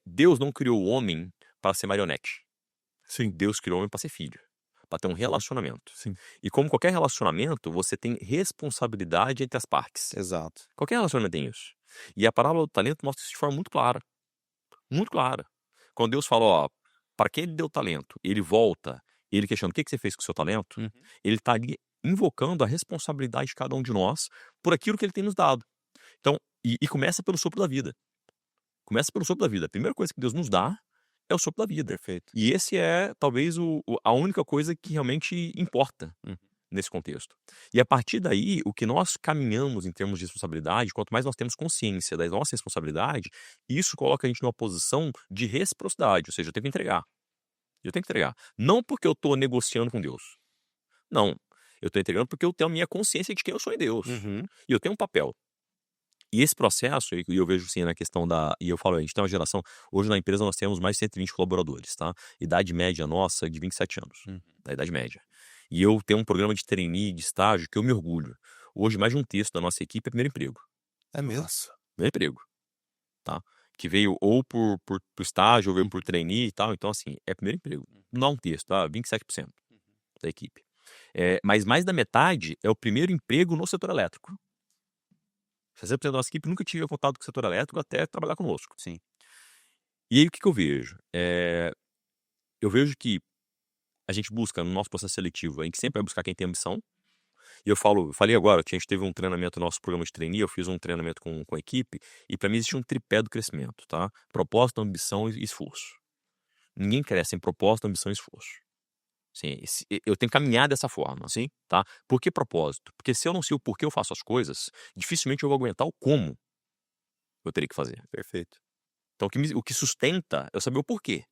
Deus não criou o homem para ser marionete. Sim. Deus criou o homem para ser filho. para ter um relacionamento. Sim. E como qualquer relacionamento, você tem responsabilidade entre as partes. Exato. Qualquer relacionamento tem isso. E a parábola do talento mostra isso de forma muito clara. Muito clara. Quando Deus fala, ó, para quem ele deu talento, ele volta, ele questiona o que você fez com o seu talento, ele está ali invocando a responsabilidade de cada um de nós por aquilo que ele tem nos dado. Então, e começa pelo sopro da vida. Começa pelo sopro da vida. A primeira coisa que Deus nos dá é o sopro da vida. Perfeito. E esse é, talvez, a única coisa que realmente importa nesse contexto. E a partir daí, o que nós caminhamos em termos de responsabilidade, quanto mais nós temos consciência da nossa responsabilidade, isso coloca a gente numa posição de reciprocidade, ou seja, eu tenho que entregar. Eu tenho que entregar. Não porque eu estou negociando com Deus. Não. Eu estou entregando porque eu tenho a minha consciência de quem eu sou em Deus. E eu tenho um papel. E esse processo, e eu vejo sim na questão e eu falo, a gente tem uma geração, hoje na empresa nós temos mais de 120 colaboradores, tá? Idade média nossa de 27 anos, da idade média. E eu tenho um programa de trainee, de estágio, que eu me orgulho. Hoje, mais de um terço da nossa equipe é primeiro emprego. É mesmo? Primeiro emprego, tá? Que veio ou por estágio, ou veio por trainee e tal, então assim, é primeiro emprego. Não um terço, tá? 27% da equipe. Mas mais da metade é o primeiro emprego no setor elétrico. 60% da nossa equipe nunca tive contato com o setor elétrico até trabalhar conosco. Sim. E aí o que eu vejo? Eu vejo que a gente busca no nosso processo seletivo, a gente sempre vai buscar quem tem ambição. E eu falei agora que a gente teve um treinamento no nosso programa de trainee, eu fiz um treinamento com a equipe, e para mim existe um tripé do crescimento, tá? Propósito, ambição e esforço. Ninguém cresce sem propósito, ambição e esforço. Sim, eu tenho que caminhar dessa forma, assim, tá? Por que propósito? Porque se eu não sei o porquê eu faço as coisas, dificilmente eu vou aguentar o como eu teria que fazer. Perfeito. Então o que sustenta é eu saber o porquê.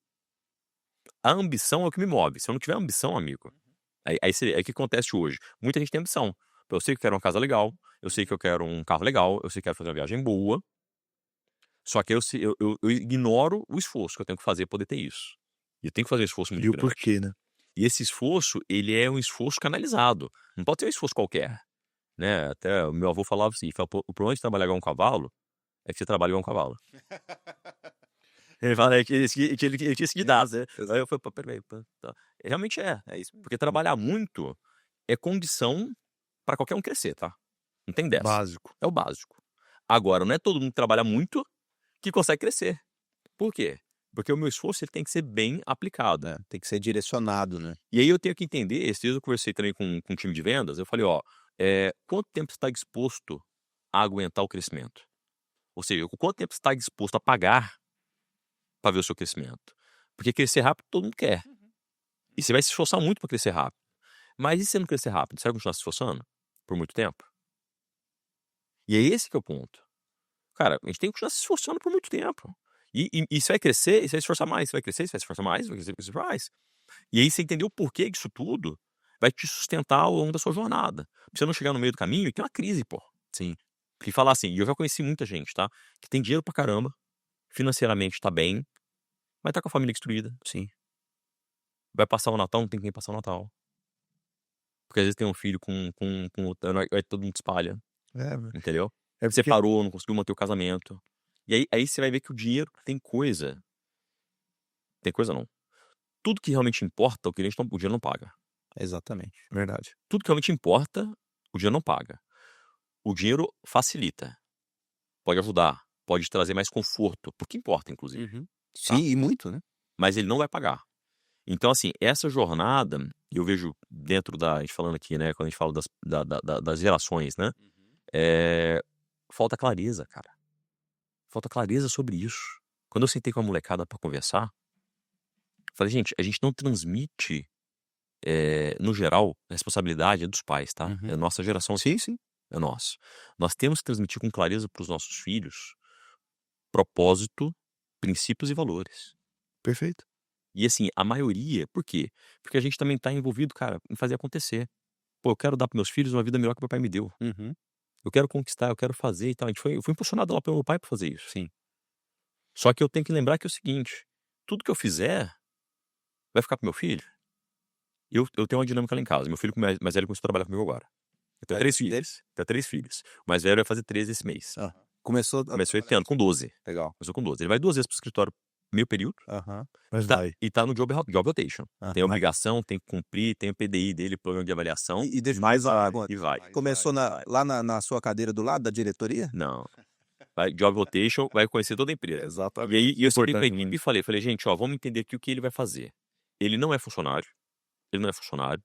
A ambição é o que me move. Se eu não tiver ambição, amigo, aí o que acontece hoje? Muita gente tem ambição. Eu sei que eu quero uma casa legal, eu sei que eu quero um carro legal, eu sei que eu quero fazer uma viagem boa, só que eu ignoro o esforço que eu tenho que fazer para poder ter isso. E eu tenho que fazer um esforço muito E o grande. porquê, né? E esse esforço, ele é um esforço canalizado. Não pode ser um esforço qualquer. Né? Até o meu avô falava assim, o problema de trabalhar igual um cavalo é que você trabalha igual um cavalo. Ele fala que ele tinha seguidado, né? Aí eu falei, peraí. Tá. Realmente é isso. Porque trabalhar muito é condição para qualquer um crescer, tá? Não tem dessa. Básico. É o básico. Agora, não é todo mundo que trabalha muito que consegue crescer. Por quê? Porque o meu esforço ele tem que ser bem aplicado. Tem que ser direcionado, né? E aí eu tenho que entender, esse dia eu conversei também com um time de vendas, eu falei, ó, quanto tempo você está disposto a aguentar o crescimento? Ou seja, quanto tempo você está disposto a pagar para ver o seu crescimento? Porque crescer rápido todo mundo quer. E você vai se esforçar muito para crescer rápido. Mas e se você não crescer rápido? Você vai continuar se esforçando por muito tempo? E é esse que é o ponto. Cara, a gente tem que continuar se esforçando por muito tempo. E você vai crescer, e você vai se esforçar mais. Você vai crescer, você vai se esforçar mais, você vai crescer, você vai se esforçar mais. E aí você entender o porquê disso tudo vai te sustentar ao longo da sua jornada. Pra você não chegar no meio do caminho e ter uma crise, pô. Sim. Porque falar assim, e eu já conheci muita gente, tá? Que tem dinheiro pra caramba, financeiramente tá bem, mas tá com a família destruída. Sim. Vai passar o Natal, não tem quem passar o Natal. Porque às vezes tem um filho com outro, aí todo mundo espalha. Entendeu? É Você porque parou, não conseguiu manter o casamento. E aí você vai ver que o dinheiro tem coisa. Tem coisa não. Tudo que realmente importa, o dinheiro não paga. Exatamente. Verdade. Tudo que realmente importa, o dinheiro não paga. O dinheiro facilita. Pode ajudar. Pode trazer mais conforto. Porque importa, inclusive. Sim, e muito, né? Mas ele não vai pagar. Então, assim, essa jornada, eu vejo dentro a gente falando aqui, né? Quando a gente fala das gerações, né? Falta clareza, cara. Falta clareza sobre isso. Quando eu sentei com a molecada pra conversar, falei, gente, a gente não transmite, no geral, a responsabilidade é dos pais, tá? É a nossa geração. Sim. É nossa. Nós temos que transmitir com clareza pros nossos filhos propósito, princípios e valores. Perfeito. E assim, a maioria, por quê? Porque a gente também tá envolvido, cara, em fazer acontecer. Pô, eu quero dar pros meus filhos uma vida melhor que o meu pai me deu. Eu quero conquistar, eu quero fazer e tal. Eu fui impulsionado lá pelo meu pai pra fazer isso. Sim. Só que eu tenho que lembrar que é o seguinte, tudo que eu fizer vai ficar pro meu filho. Eu tenho uma dinâmica lá em casa. Meu filho mais velho começou a trabalhar comigo agora. Eu tenho 3 filhos. Tenho 3 filhos. O mais velho vai fazer 13 esse mês. Começou esse ano, com 12. Legal. Começou com 12. Ele vai 2 vezes pro escritório meio período, Aham. Mas tá, vai. e tá no job rotation. Tem Aham. obrigação, tem que cumprir, tem o PDI dele, plano de avaliação, E deixa eu Mas fazer uma vai. pergunta. e vai. Começou lá na sua cadeira do lado da diretoria? Não. Vai, job rotation, vai conhecer toda a empresa. Exatamente. E aí eu expliquei pra Importante. ele e falei, gente, ó, vamos entender aqui o que ele vai fazer. Ele não é funcionário, ele não é funcionário,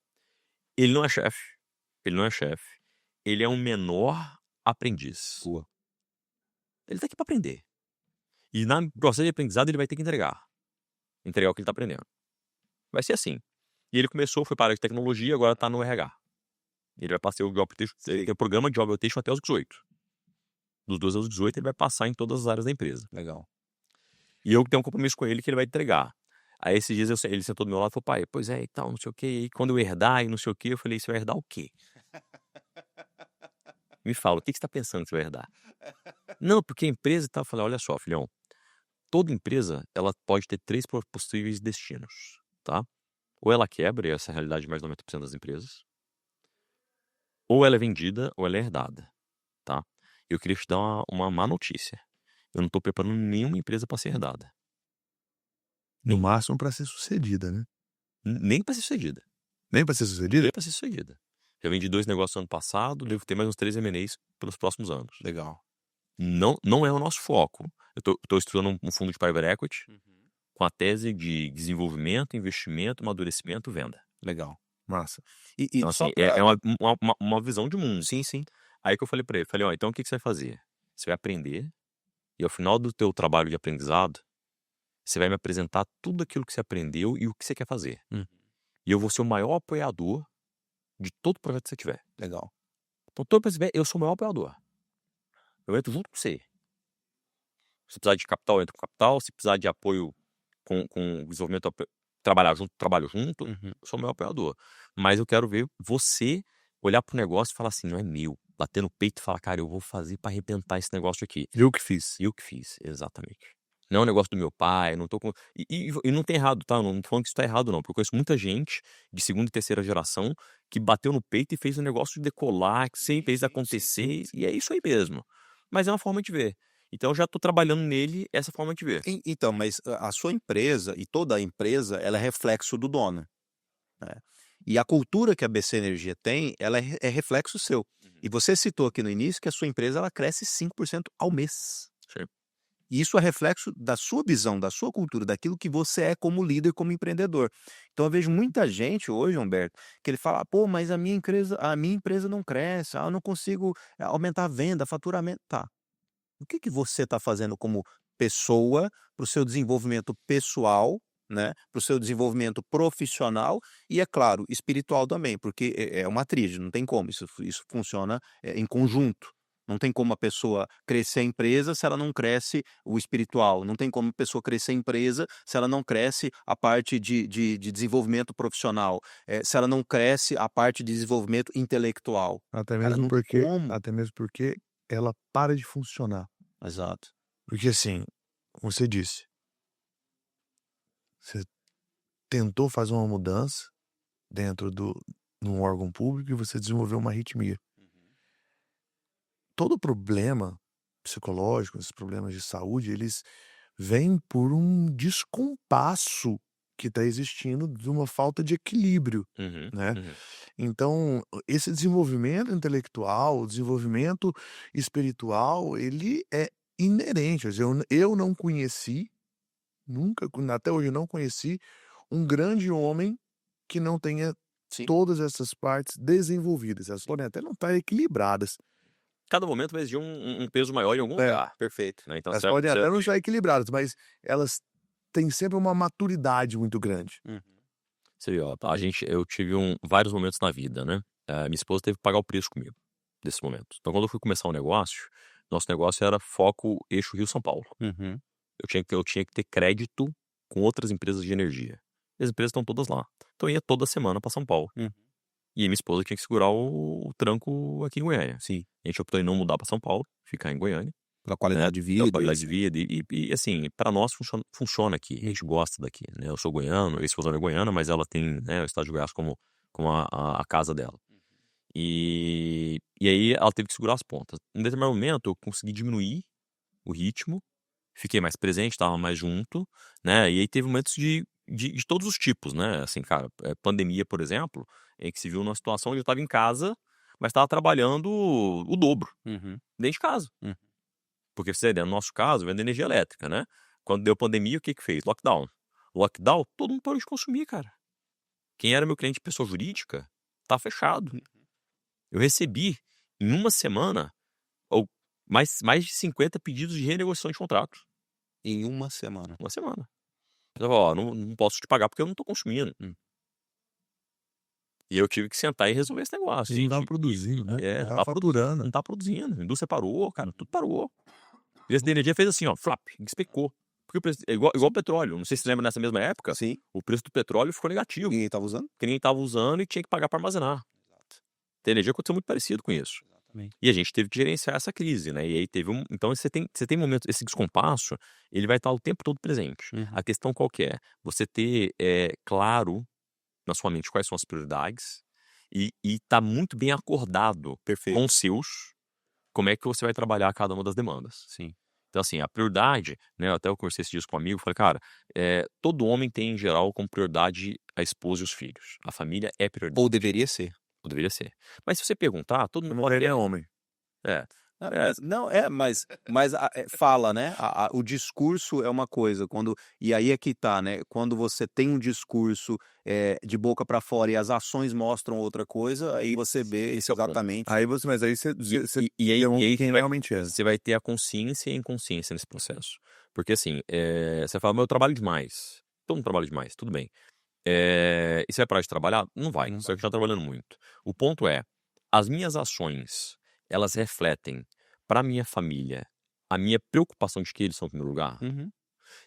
ele não é chefe, ele é um menor aprendiz. Boa. Ele tá aqui pra aprender. E no processo de aprendizado ele vai ter que entregar o que ele tá aprendendo. Vai ser assim. E ele começou, foi para a área de tecnologia, agora tá no RH. Ele vai passar o job rotation, tem o programa de job rotation até os 18. Dos 12 aos 18 ele vai passar em todas as áreas da empresa. Legal. E eu tenho um compromisso com ele que ele vai entregar. Aí esses dias ele sentou do meu lado e falou, pai, pois é, e tal, não sei o quê. E quando eu herdar e não sei o quê, eu falei, você vai herdar o quê? Me fala, o que você tá pensando que você vai herdar? Não, porque a empresa e tal. Eu falei, olha só, filhão, toda empresa, ela pode ter 3 possíveis destinos, tá? Ou ela quebra, e essa é a realidade de mais de 90% das empresas. Ou ela é vendida, ou ela é herdada, tá? Eu queria te dar uma má notícia. Eu não tô preparando nenhuma empresa para ser herdada. No máximo para ser sucedida, né? Nem para ser sucedida. Nem para ser sucedida? Nem para ser sucedida. Já vendi 2 negócios ano passado, devo ter mais uns 3 M&As pelos próximos anos. Legal. Não é o nosso foco. Eu tô estudando um fundo de private equity com a tese de desenvolvimento, investimento, amadurecimento, venda. Legal. Massa. E Então, só assim, pra- é uma visão de mundo. Sim, sim. Aí que eu falei pra ele, ó, então o que você vai fazer? Você vai aprender e ao final do teu trabalho de aprendizado, você vai me apresentar tudo aquilo que você aprendeu e o que você quer fazer. E eu vou ser o maior apoiador de todo projeto que você tiver. Legal. Então, todo projeto que você tiver, eu sou o maior apoiador. Eu entro junto com você. Se precisar de capital, eu entro com capital. Se precisar de apoio com desenvolvimento, trabalho junto, eu sou o maior apoiador. Mas eu quero ver você olhar pro negócio e falar assim, não é meu. Bater no peito e falar, cara, eu vou fazer pra arrebentar esse negócio aqui. Eu que fiz. Eu que fiz, exatamente. Não é um negócio do meu pai, não tô com... E não tem errado, tá? Não tô falando que isso tá errado, não. Porque eu conheço muita gente de segunda e terceira geração que bateu no peito e fez o negócio decolar, que sempre fez acontecer, e é isso aí mesmo. Mas é uma forma de ver. Então eu já tô trabalhando nele essa forma de ver. Então, mas a sua empresa e toda a empresa, ela é reflexo do dono, né? E a cultura que a BC Energia tem, ela é reflexo seu. E você citou aqui no início que a sua empresa ela cresce 5% ao mês. Sim. E isso é reflexo da sua visão, da sua cultura, daquilo que você é como líder, como empreendedor. Então eu vejo muita gente hoje, Humberto, que ele fala, pô, mas a minha empresa não cresce, eu não consigo aumentar a venda, faturamento. Tá. O que você está fazendo como pessoa para o seu desenvolvimento pessoal, né? Para o seu desenvolvimento profissional e, é claro, espiritual também, porque é uma tríade, não tem como, isso funciona em conjunto. Não tem como a pessoa crescer a empresa se ela não cresce o espiritual. Não tem como a pessoa crescer a empresa se ela não cresce a parte de desenvolvimento profissional. Se ela não cresce a parte de desenvolvimento intelectual. Até Cara, mesmo não tem como. porque ela para de funcionar. Exato. Porque assim, como você disse, você tentou fazer uma mudança dentro num órgão público e você desenvolveu uma arritmia. Todo problema psicológico, esses problemas de saúde, eles vêm por um descompasso que está existindo de uma falta de equilíbrio, né? Então, esse desenvolvimento intelectual, o desenvolvimento espiritual, ele é inerente. Eu não conheci, nunca, até hoje eu não conheci, um grande homem que não tenha Sim. todas essas partes desenvolvidas. Elas podem até não estar equilibradas. Cada momento vai exigir um peso maior em algum lugar. Perfeito. Né? Então, Elas podem até não estar equilibradas, mas elas têm sempre uma maturidade muito grande. Você viu, ó, eu tive vários momentos na vida, né? Minha esposa teve que pagar o preço comigo, desse momento. Então, quando eu fui começar um negócio, nosso negócio era foco eixo Rio-São Paulo. Eu tinha que ter crédito com outras empresas de energia. E as empresas estão todas lá. Então, eu ia toda semana para São Paulo. E minha esposa tinha que segurar o tranco aqui em Goiânia. Sim. A gente optou em não mudar para São Paulo, ficar em Goiânia. Pela qualidade de vida. Pela qualidade de vida. E assim, para nós funciona aqui. A gente gosta daqui, né? Eu sou goiano, minha esposa é goiana, mas ela tem, né, o estado de Goiás como a casa dela. E aí ela teve que segurar as pontas. Em determinado momento, eu consegui diminuir o ritmo fiquei mais presente, estava mais junto, né? E aí teve momentos de todos os tipos, né? Assim, cara, pandemia, por exemplo, em que se viu numa situação onde eu estava em casa, mas estava trabalhando o dobro, Uhum. dentro de casa. Uhum. Porque, pra você ter ideia, no nosso caso, vendo energia elétrica, né? Quando deu pandemia, o que fez? Lockdown. Lockdown, todo mundo parou de consumir, cara. Quem era meu cliente de pessoa jurídica, tá fechado. Eu recebi, em uma semana, mais de 50 pedidos de renegociação de contratos. Em uma semana. Uma semana. Eu falei, ó, não posso te pagar porque eu não tô consumindo. E eu tive que sentar e resolver esse negócio. Não Gente, tava produzindo, né? não Tava tá faturando. não tá produzindo. A indústria parou, cara, tudo parou. O preço da energia fez assim, ó, flap, despecou. Porque o preço, é igual o petróleo. Não sei se você lembra nessa mesma época, Sim. o preço do petróleo ficou negativo. Ninguém tava usando? Porque ninguém tava usando e tinha que pagar para armazenar. A energia aconteceu muito parecido com isso. Exatamente. E a gente teve que gerenciar essa crise, né? E aí teve então você tem momentos, esse descompasso, ele vai estar o tempo todo presente. Uhum. A questão qual que é? Você ter claro na sua mente quais são as prioridades e tá muito bem acordado Perfeito. com os seus como é que você vai trabalhar cada uma das demandas. Sim. Então, assim, a prioridade, né? Eu até eu conversei esses dias com um amigo, falei, cara, todo homem tem, em geral, como prioridade a esposa e os filhos. A família é prioridade. Ou deveria ser. Ou deveria ser. Mas se você perguntar, todo mundo Mulher é homem. Não, mas fala, né? O discurso é uma coisa, e aí é que tá, né? Quando você tem um discurso de boca para fora e as ações mostram outra coisa, aí você vê esse é o ponto. exatamente. Mas aí você E aí quem realmente é. você vai ter a consciência e a inconsciência nesse processo. Porque assim, você fala, mas eu trabalho demais. Todo mundo trabalha demais, tudo bem. E você vai parar de trabalhar? Não vai, você vai continuar trabalhando muito. O ponto é, as minhas ações, elas refletem para minha família a minha preocupação de que eles são em primeiro lugar. Uhum.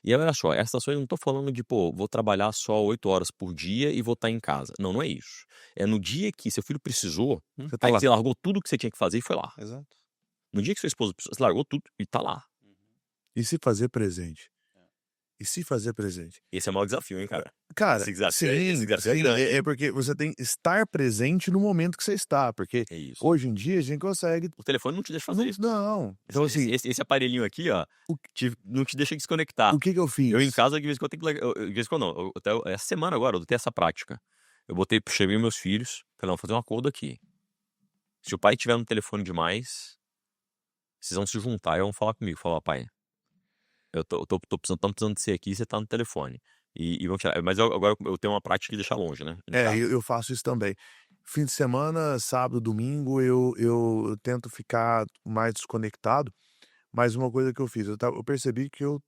E aí, olha só, essas ações eu não tô falando de, vou trabalhar só 8 horas por dia e vou estar em casa. Não, não é isso. É no dia que seu filho precisou, Você tá aí lá. você largou tudo que você tinha que fazer e foi lá. Exato. No dia que sua esposa precisou, você largou tudo e tá lá. E se fazer presente? E se fazer presente? Esse é o maior desafio, hein, cara? Cara, Esse desafio sim, é sim, grande. é porque você tem que estar presente no momento que você está, porque É isso. hoje em dia a gente consegue... O telefone não te deixa fazer isso. Não. Então assim, Esse aparelhinho aqui, ó, não te deixa desconectar. o que eu fiz? Eu em casa, de vez em quando, tenho que... De vez em quando não. Essa semana agora, eu tenho essa prática. Eu chamei meus filhos, falei, vamos fazer um acordo aqui. Se o pai estiver no telefone demais, vocês vão se juntar e vão falar comigo. Falar, pai, estamos precisando de você aqui, você tá no telefone. E vão tirar. Mas agora eu tenho uma prática de deixar longe, né? Eu faço isso também. Fim de semana, sábado, domingo, eu tento ficar mais desconectado. Mas uma coisa que eu fiz, eu percebi que eu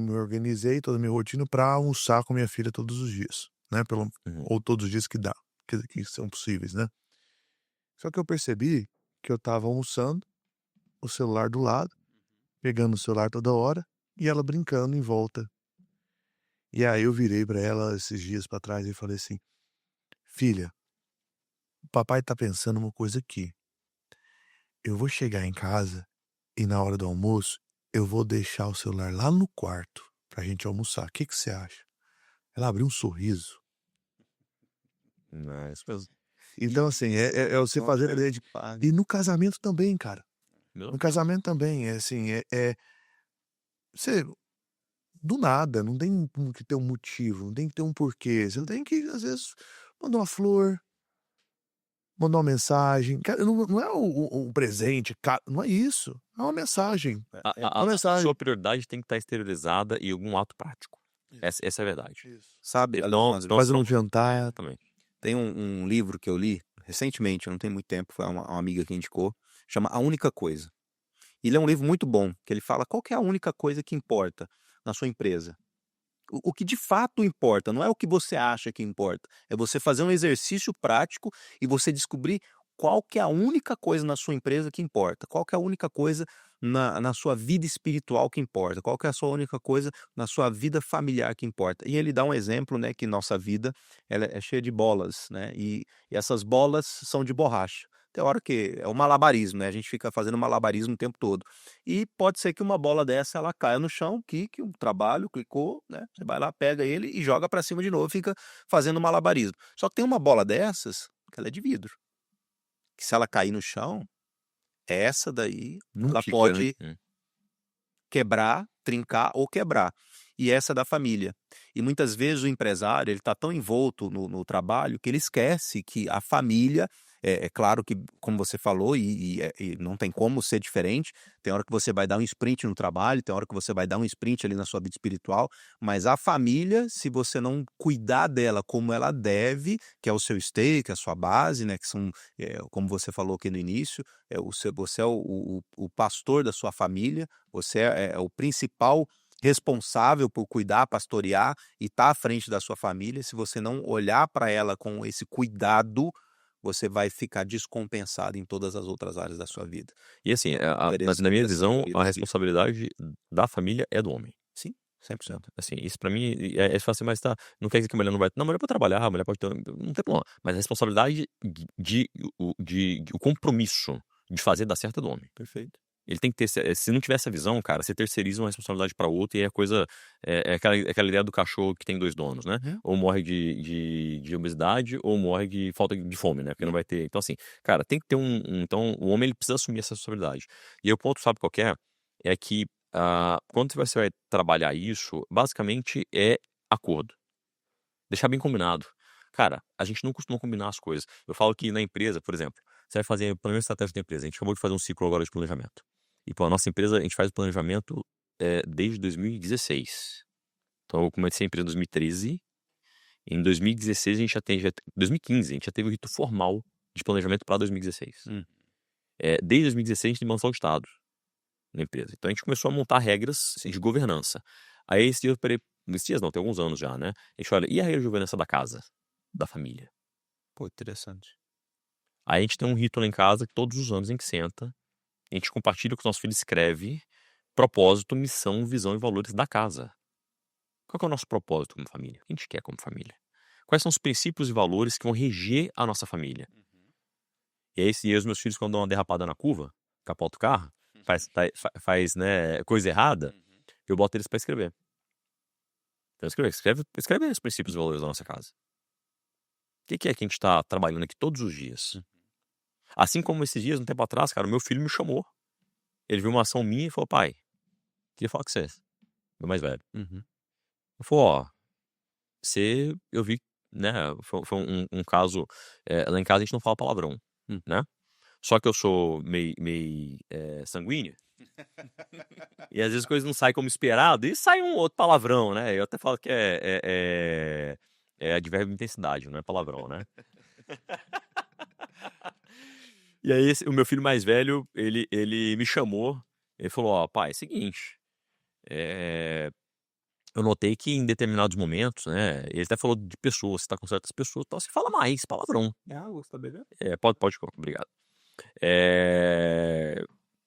me organizei toda a minha rotina para almoçar com minha filha todos os dias, né? Ou todos os dias que dá, que são possíveis, né? Só que eu percebi que eu tava almoçando, o celular do lado, pegando o celular toda hora e ela brincando em volta. E aí eu virei para ela esses dias para trás e falei assim: filha, o papai tá pensando uma coisa aqui. Eu vou chegar em casa e na hora do almoço eu vou deixar o celular lá no quarto pra gente almoçar. O que você acha? Ela abriu um sorriso. Não, isso mesmo. Então, assim, é você fazer... E no casamento também, cara. No casamento também, você... Do nada, não tem que ter um motivo, não tem que ter um porquê. Você tem que, às vezes, mandar uma flor, mandar uma mensagem. Cara, não é um presente, não é isso. É uma mensagem. A mensagem. sua prioridade tem que estar exteriorizada em algum ato prático. Essa é a verdade. Isso. Sabe, Não, Fazer um jantar. também. tem um livro que eu li recentemente, não tem muito tempo, foi uma amiga que indicou, chama A Única Coisa. Ele é um livro muito bom, que ele fala qual que é a única coisa que importa na sua empresa. O que de fato importa, não é o que você acha que importa, é você fazer um exercício prático e você descobrir qual que é a única coisa na sua empresa que importa, qual que é a única coisa na sua vida espiritual que importa, qual que é a sua única coisa na sua vida familiar que importa. E ele dá um exemplo, né, que nossa vida ela é cheia de bolas, né, e essas bolas são de borracha. Tem hora que é um malabarismo, né? A gente fica fazendo malabarismo o tempo todo. E pode ser que uma bola dessa ela caia no chão, que o trabalho clicou, né? Você vai lá, pega ele e joga pra cima de novo, fica fazendo malabarismo. Só que tem uma bola dessas que ela é de vidro. Que se ela cair no chão, essa daí ela pode quebrar, trincar ou quebrar. E essa é da família. E muitas vezes o empresário ele está tão envolto no trabalho que ele esquece que a família, é claro que, como você falou, e não tem como ser diferente, tem hora que você vai dar um sprint no trabalho, tem hora que você vai dar um sprint ali na sua vida espiritual, mas a família, se você não cuidar dela como ela deve, que é o seu stake, a sua base, né, que são, como você falou aqui no início, você é o pastor da sua família, você é o principal responsável por cuidar, pastorear e estar à frente da sua família. Se você não olhar para ela com esse cuidado, você vai ficar descompensado em todas as outras áreas da sua vida. E assim, Interessante na minha essa visão, teoria a do responsabilidade da família é do homem. Sim, 100%. Assim, isso pra mim é fácil, mas tá, não quer dizer que a mulher não vai. Não, a mulher pode trabalhar, a mulher pode ter. Não tem problema. Mas a responsabilidade o compromisso de fazer dar certo é do homem. Perfeito. Ele tem que ter. Se não tiver essa visão, cara, você terceiriza uma responsabilidade pra outra e é coisa. É aquela ideia do cachorro que tem 2 donos, né? Ou morre de obesidade ou morre de falta de fome, né? Porque não vai ter. Então, assim, cara, tem que ter Então, o homem ele precisa assumir essa responsabilidade. E aí, o ponto, sabe qual que é? É que quando você vai trabalhar isso, basicamente é acordo. Deixar bem combinado. Cara, a gente não costuma combinar as coisas. Eu falo que na empresa, por exemplo, você vai fazer planejamento estratégico da empresa. A gente acabou de fazer um ciclo agora de planejamento. E, pô, a nossa empresa, a gente faz o planejamento desde 2016. Então, eu comecei a empresa em 2013. Em 2016, a gente já teve... 2015, a gente já teve o rito formal de planejamento para 2016. Desde 2016, a gente tem mansão de estado na empresa. Então, a gente começou a montar regras de governança. Aí, esses dias não, tem alguns anos já, né? A gente olha, e a regra de governança da casa? Da família? Pô, interessante. Aí a gente tem um rito lá em casa que todos os anos a gente senta, a gente compartilha com os nossos filhos, escreve propósito, missão, visão e valores da casa. Qual que é o nosso propósito como família? O que a gente quer como família? Quais são os princípios e valores que vão reger a nossa família? E aí, os meus filhos, quando dão uma derrapada na curva, capota o carro, faz né, coisa errada, eu boto eles pra escrever. Então, escreve os princípios e valores da nossa casa. O que é que a gente tá trabalhando aqui todos os dias? Assim como esses dias, um tempo atrás, cara, o meu filho me chamou. Ele viu uma ação minha e falou, pai, queria falar com você, meu mais velho. Eu falei, ó, eu vi, né, foi um caso, lá em casa a gente não fala palavrão, né? Só que eu sou meio sanguíneo. E às vezes as coisas não saem como esperado e sai um outro palavrão, né? Eu até falo que é advérbio de intensidade, não é palavrão, né? E aí o meu filho mais velho, ele me chamou, ele falou, ó, pai, é o seguinte, eu notei que em determinados momentos, né, ele até falou de pessoas, você tá com certas pessoas, então você fala mais palavrão. Gosto dele. Pode, obrigado.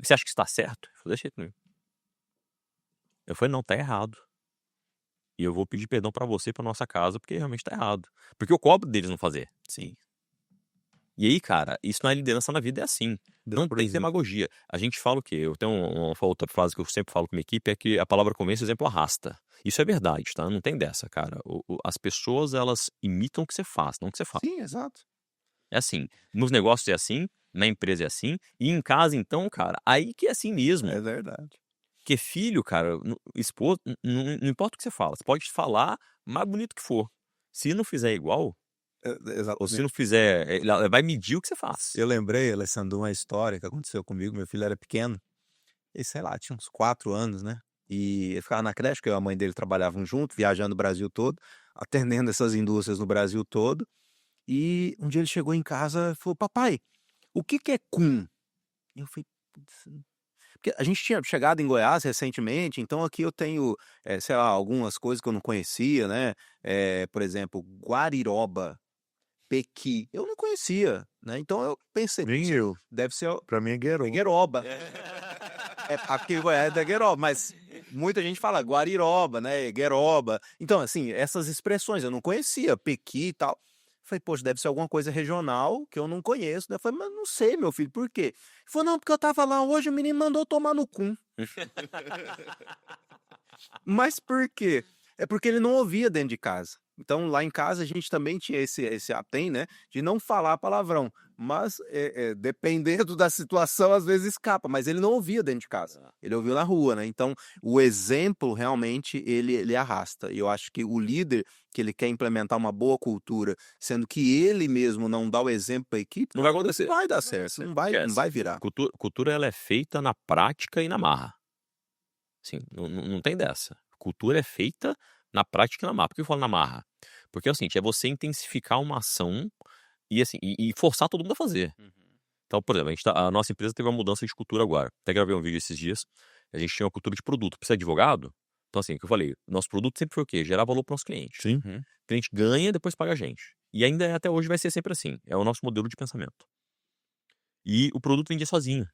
Você acha que está certo? Eu falei, deixa comigo. Eu falei, não, tá errado. E eu vou pedir perdão pra você e pra nossa casa, porque realmente tá errado. Porque eu cobro deles não fazer. Sim. E aí, cara, isso na liderança na vida é assim. Não tem demagogia. A gente fala o quê? Eu tenho uma outra frase que eu sempre falo com a minha equipe, é que a palavra convence, o exemplo arrasta. Isso é verdade, tá? Não tem dessa, cara. As pessoas, elas imitam o que você faz, não o que você fala. Sim, exato. É assim. Nos negócios é assim, na empresa é assim, e em casa, então, cara, aí que é assim mesmo. É verdade. Porque filho, cara, esposo, não importa o que você fala. Você pode falar mais bonito que for. Se não fizer igual, ou se não fizer, ela vai medir o que você faz. Eu lembrei, Alessandro, uma história que aconteceu comigo. Meu filho era pequeno, e sei lá, tinha uns 4 anos, né? E ele ficava na creche, que eu e a mãe dele trabalhavam junto, viajando o Brasil todo, atendendo essas indústrias no Brasil todo. E um dia ele chegou em casa e falou, papai, o que é cum? E eu falei, putz, porque a gente tinha chegado em Goiás recentemente, então aqui eu tenho, sei lá, algumas coisas que eu não conhecia, né? Por exemplo, guariroba, pequi, eu não conhecia, né? Então eu pensei, Nem eu. deve ser Pra mim é guerreiro. gueroba. Aqui em Goiás é gueroba, mas muita gente fala guariroba, né? Gueroba. Então, assim, essas expressões eu não conhecia, pequi e tal. Falei, poxa, deve ser alguma coisa regional que eu não conheço. Né? Falei, mas não sei, meu filho, por quê? Ele falou, não, porque eu tava lá hoje, o menino mandou tomar no cum. Mas por quê? É porque ele não ouvia dentro de casa. Então, lá em casa, a gente também tinha tem, né, de não falar palavrão, mas, dependendo da situação, às vezes escapa, mas ele não ouvia dentro de casa, ele ouvia na rua, né, então o exemplo realmente ele arrasta, e eu acho que o líder que ele quer implementar uma boa cultura, sendo que ele mesmo não dá o exemplo para a equipe, Não vai acontecer. não vai dar certo, não vai virar. Cultura ela é feita na prática e na marra. Sim, não tem dessa. Cultura é feita na prática e na marra. Por que eu falo na marra? Porque é o seguinte, é você intensificar uma ação e, assim, e forçar todo mundo a fazer. Então, por exemplo, a nossa empresa teve uma mudança de cultura agora. Até gravei um vídeo esses dias. A gente tinha uma cultura de produto. Precisa de advogado? Então, assim, o que eu falei, nosso produto sempre foi o quê? Gerar valor para os clientes. Sim. O cliente ganha, depois paga a gente. E ainda até hoje vai ser sempre assim. É o nosso modelo de pensamento. E o produto vendia sozinho.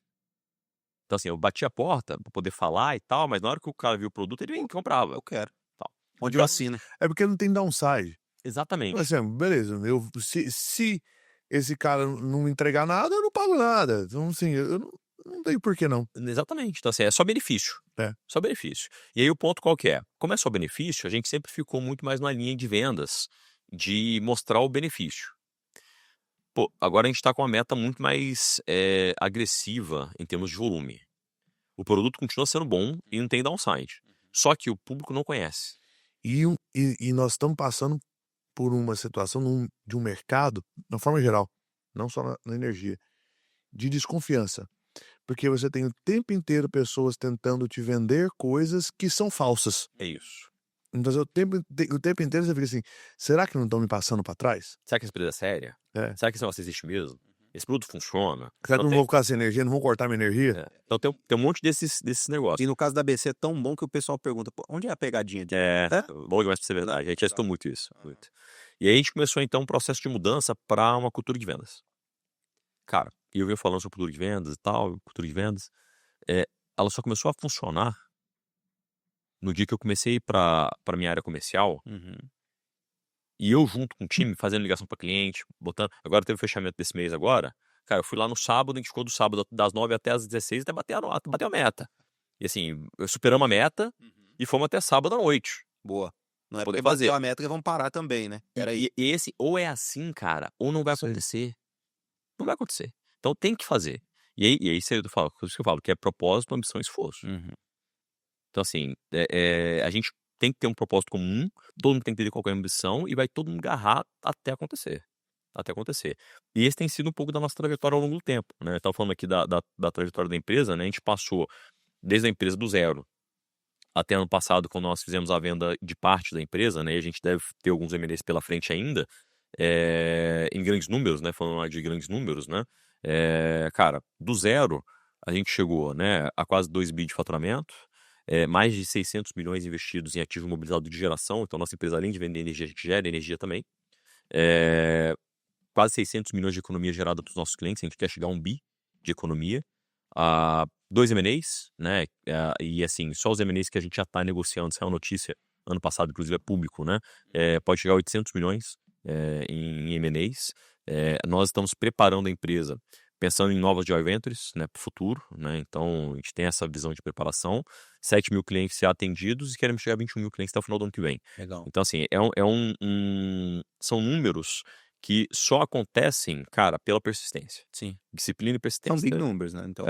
Então, assim, eu bati a porta pra poder falar e tal, mas na hora que o cara viu o produto, ele comprava. Eu quero. Tal. Onde eu assino. É porque não tem downside. Exatamente. Assim, beleza, se esse cara não me entregar nada, eu não pago nada. Então, assim, eu não tenho por que não. Exatamente. Então, assim, é só benefício. É. Só benefício. E aí o ponto qual que é? Como é só benefício, a gente sempre ficou muito mais na linha de vendas, de mostrar o benefício. Pô, agora a gente tá com uma meta muito mais agressiva em termos de volume. O produto continua sendo bom e não tem downside. Só que o público não conhece. E nós estamos passando por uma situação de um mercado, na forma geral, não só na energia, de desconfiança. Porque você tem o tempo inteiro pessoas tentando te vender coisas que são falsas. É isso. Então, o tempo inteiro você fica assim, será que não estão me passando para trás? Será que essa empresa é séria? É. Será que esse negócio existe mesmo? Esse produto funciona? Será que Então não vou ficar sem energia, não vão cortar minha energia? Então tem um monte desses negócios. E no caso da BC é tão bom que o pessoal pergunta, pô, onde é a pegadinha? Bom demais pra ser verdade. A gente já escutou muito isso. Muito. E aí a gente começou então um processo de mudança para uma cultura de vendas. Cara, e eu venho falando sobre cultura de vendas e tal, cultura de vendas. Ela só começou a funcionar no dia que eu comecei a ir pra minha área comercial. E eu junto com o time, fazendo ligação para cliente, botando. Agora teve o fechamento desse mês agora. Cara, eu fui lá no sábado, a gente ficou do sábado das 9 até as 16 até bater a meta. E assim, superamos a meta e fomos até sábado à noite. Boa. Não é Poder porque fazer. bateu a meta que vão parar também, né? E esse, ou é assim, cara, ou não vai acontecer. Não vai acontecer. Então tem que fazer. E aí isso aí eu falo, por isso que eu falo, que é propósito, ambição e esforço. Então, assim, a gente tem que ter um propósito comum, todo mundo tem que ter qual que é a ambição e vai todo mundo agarrar até acontecer. Até acontecer. E esse tem sido um pouco da nossa trajetória ao longo do tempo, né? Eu tava falando aqui da trajetória da empresa, né? A gente passou desde a empresa do zero até ano passado, quando nós fizemos a venda de parte da empresa, né? E a gente deve ter alguns M&As pela frente ainda, em grandes números, né? Falando lá de grandes números, né? Cara, do zero, a gente chegou, né, a quase 2 bi de faturamento, mais de 600 milhões investidos em ativo imobilizado de geração. Então, nossa empresa, além de vender energia, a gente gera energia também. Quase 600 milhões de economia gerada para os nossos clientes. A gente quer chegar a 1 bi de economia. 2 M&As, né? E assim, só os M&As que a gente já está negociando, saiu notícia ano passado, inclusive é público, né? Pode chegar a 800 milhões em M&As. Nós estamos preparando a empresa pensando em novas joint ventures, né, para o futuro, né? Então a gente tem essa visão de preparação. 7 mil clientes já atendidos e queremos chegar a 21 mil clientes até o final do ano que vem. Legal. Então, assim, são números que só acontecem, cara, pela persistência. Sim. Disciplina e São persistência. big numbers, né? Então,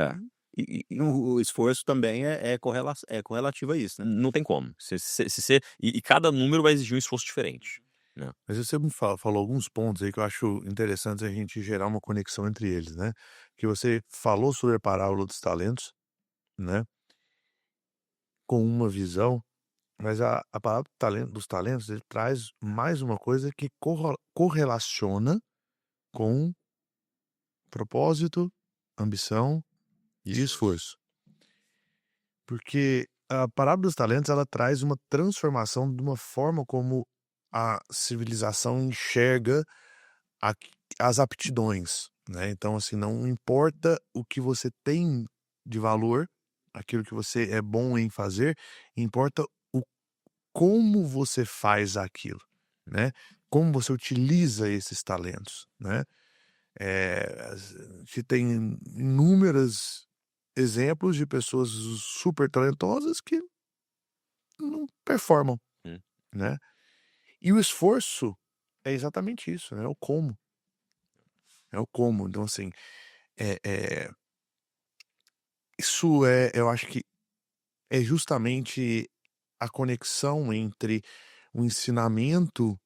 e o esforço também é correlativo a isso, né? Não tem como. E cada número vai exigir um esforço diferente. Né? Mas você me falou alguns pontos aí que eu acho interessantes a gente gerar uma conexão entre eles, né? Que você falou sobre a parábola dos talentos, né? Com uma visão, mas a parábola dos talentos ele traz mais uma coisa que correlaciona com propósito, ambição e esforço. Porque a parábola dos talentos ela traz uma transformação de uma forma como a civilização enxerga as aptidões, né? Então, assim, não importa o que você tem de valor, aquilo que você é bom em fazer, importa o como você faz aquilo, né? Como você utiliza esses talentos, né? A gente tem inúmeros exemplos de pessoas super talentosas que não performam, né? E o esforço é exatamente isso, né? É o como. É o como. Então, assim, isso eu acho que é justamente a conexão entre o ensinamento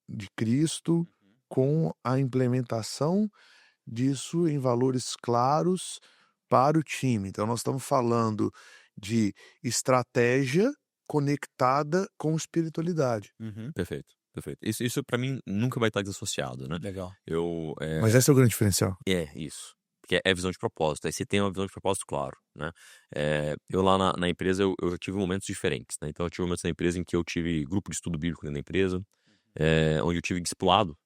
de Cristo com a implementação disso em valores claros para o time. Então, nós estamos falando de estratégia conectada com espiritualidade. Perfeito, perfeito. Isso para mim nunca vai estar desassociado, né? Legal. Mas esse é o grande diferencial. Isso. Porque é visão de propósito. Aí você tem uma visão de propósito, claro, né? Eu lá na empresa, eu já tive momentos diferentes, né? Então, eu tive momentos na empresa em que eu tive grupo de estudo bíblico dentro da empresa, onde eu tive discipulado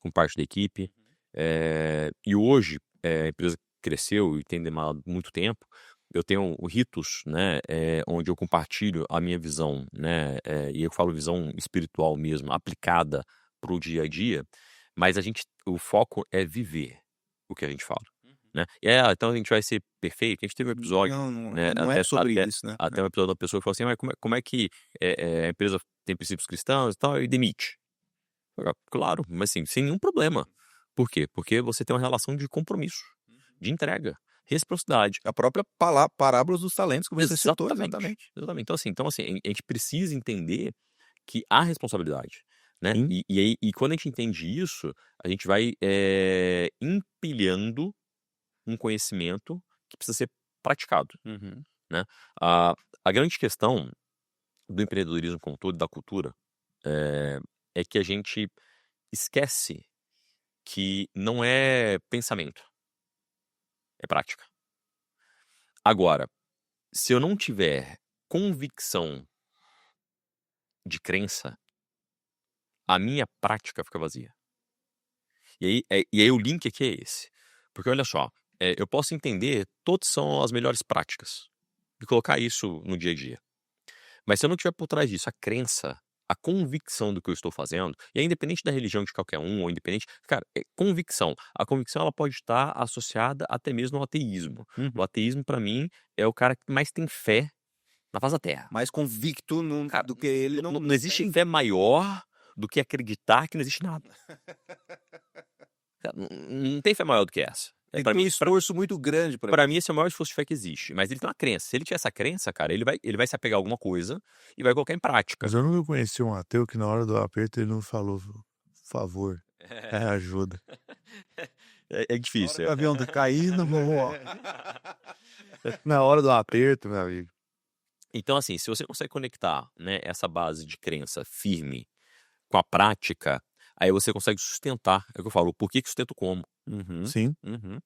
com parte da equipe. E hoje, a empresa cresceu e tem demorado muito tempo. Eu tenho ritos, né, onde eu compartilho a minha visão, né, e eu falo visão espiritual mesmo, aplicada para o dia a dia, mas o foco é viver o que a gente fala, né? Então a gente vai ser perfeito. A gente teve um episódio, né, Não é sobre isso, né? até um episódio da pessoa que falou assim, mas como é que a empresa tem princípios cristãos e tal, e demite? Claro, mas assim, sem nenhum problema. Por quê? Porque você tem uma relação de compromisso, de entrega, reciprocidade. A própria parábola dos talentos que você citou, exatamente. Exatamente. Então, assim, a gente precisa entender que há responsabilidade, né? Sim. E quando a gente entende isso, a gente vai empilhando um conhecimento que precisa ser praticado, né? A grande questão do empreendedorismo como um todo, da cultura, é que a gente esquece que não é pensamento, é prática. Agora, se eu não tiver convicção de crença, a minha prática fica vazia. E aí o link aqui é esse. Porque olha só, eu posso entender todas são as melhores práticas e colocar isso no dia a dia. Mas se eu não tiver por trás disso a crença, a convicção do que eu estou fazendo, e é independente da religião de qualquer um, ou independente, cara, convicção. A convicção ela pode estar associada até mesmo ao ateísmo. O ateísmo, pra mim, é o cara que mais tem fé na face da Terra. Mais convicto do que ele. Não existe fé maior do que acreditar que não existe nada. Não tem fé maior do que essa. Ele tem um esforço muito grande pra mim, esse é o maior esforço de fé que existe. Mas ele tem uma crença. Se ele tiver essa crença, cara, ele vai se apegar a alguma coisa e vai colocar em prática. Mas eu nunca conheci um ateu que na hora do aperto ele não falou, por favor, ajuda. É difícil. O avião tá caindo, Na hora do aperto, meu amigo. Então, assim, se você consegue conectar, né, essa base de crença firme com a prática, aí você consegue sustentar. É o que eu falo, o porquê que sustenta o como. Sim.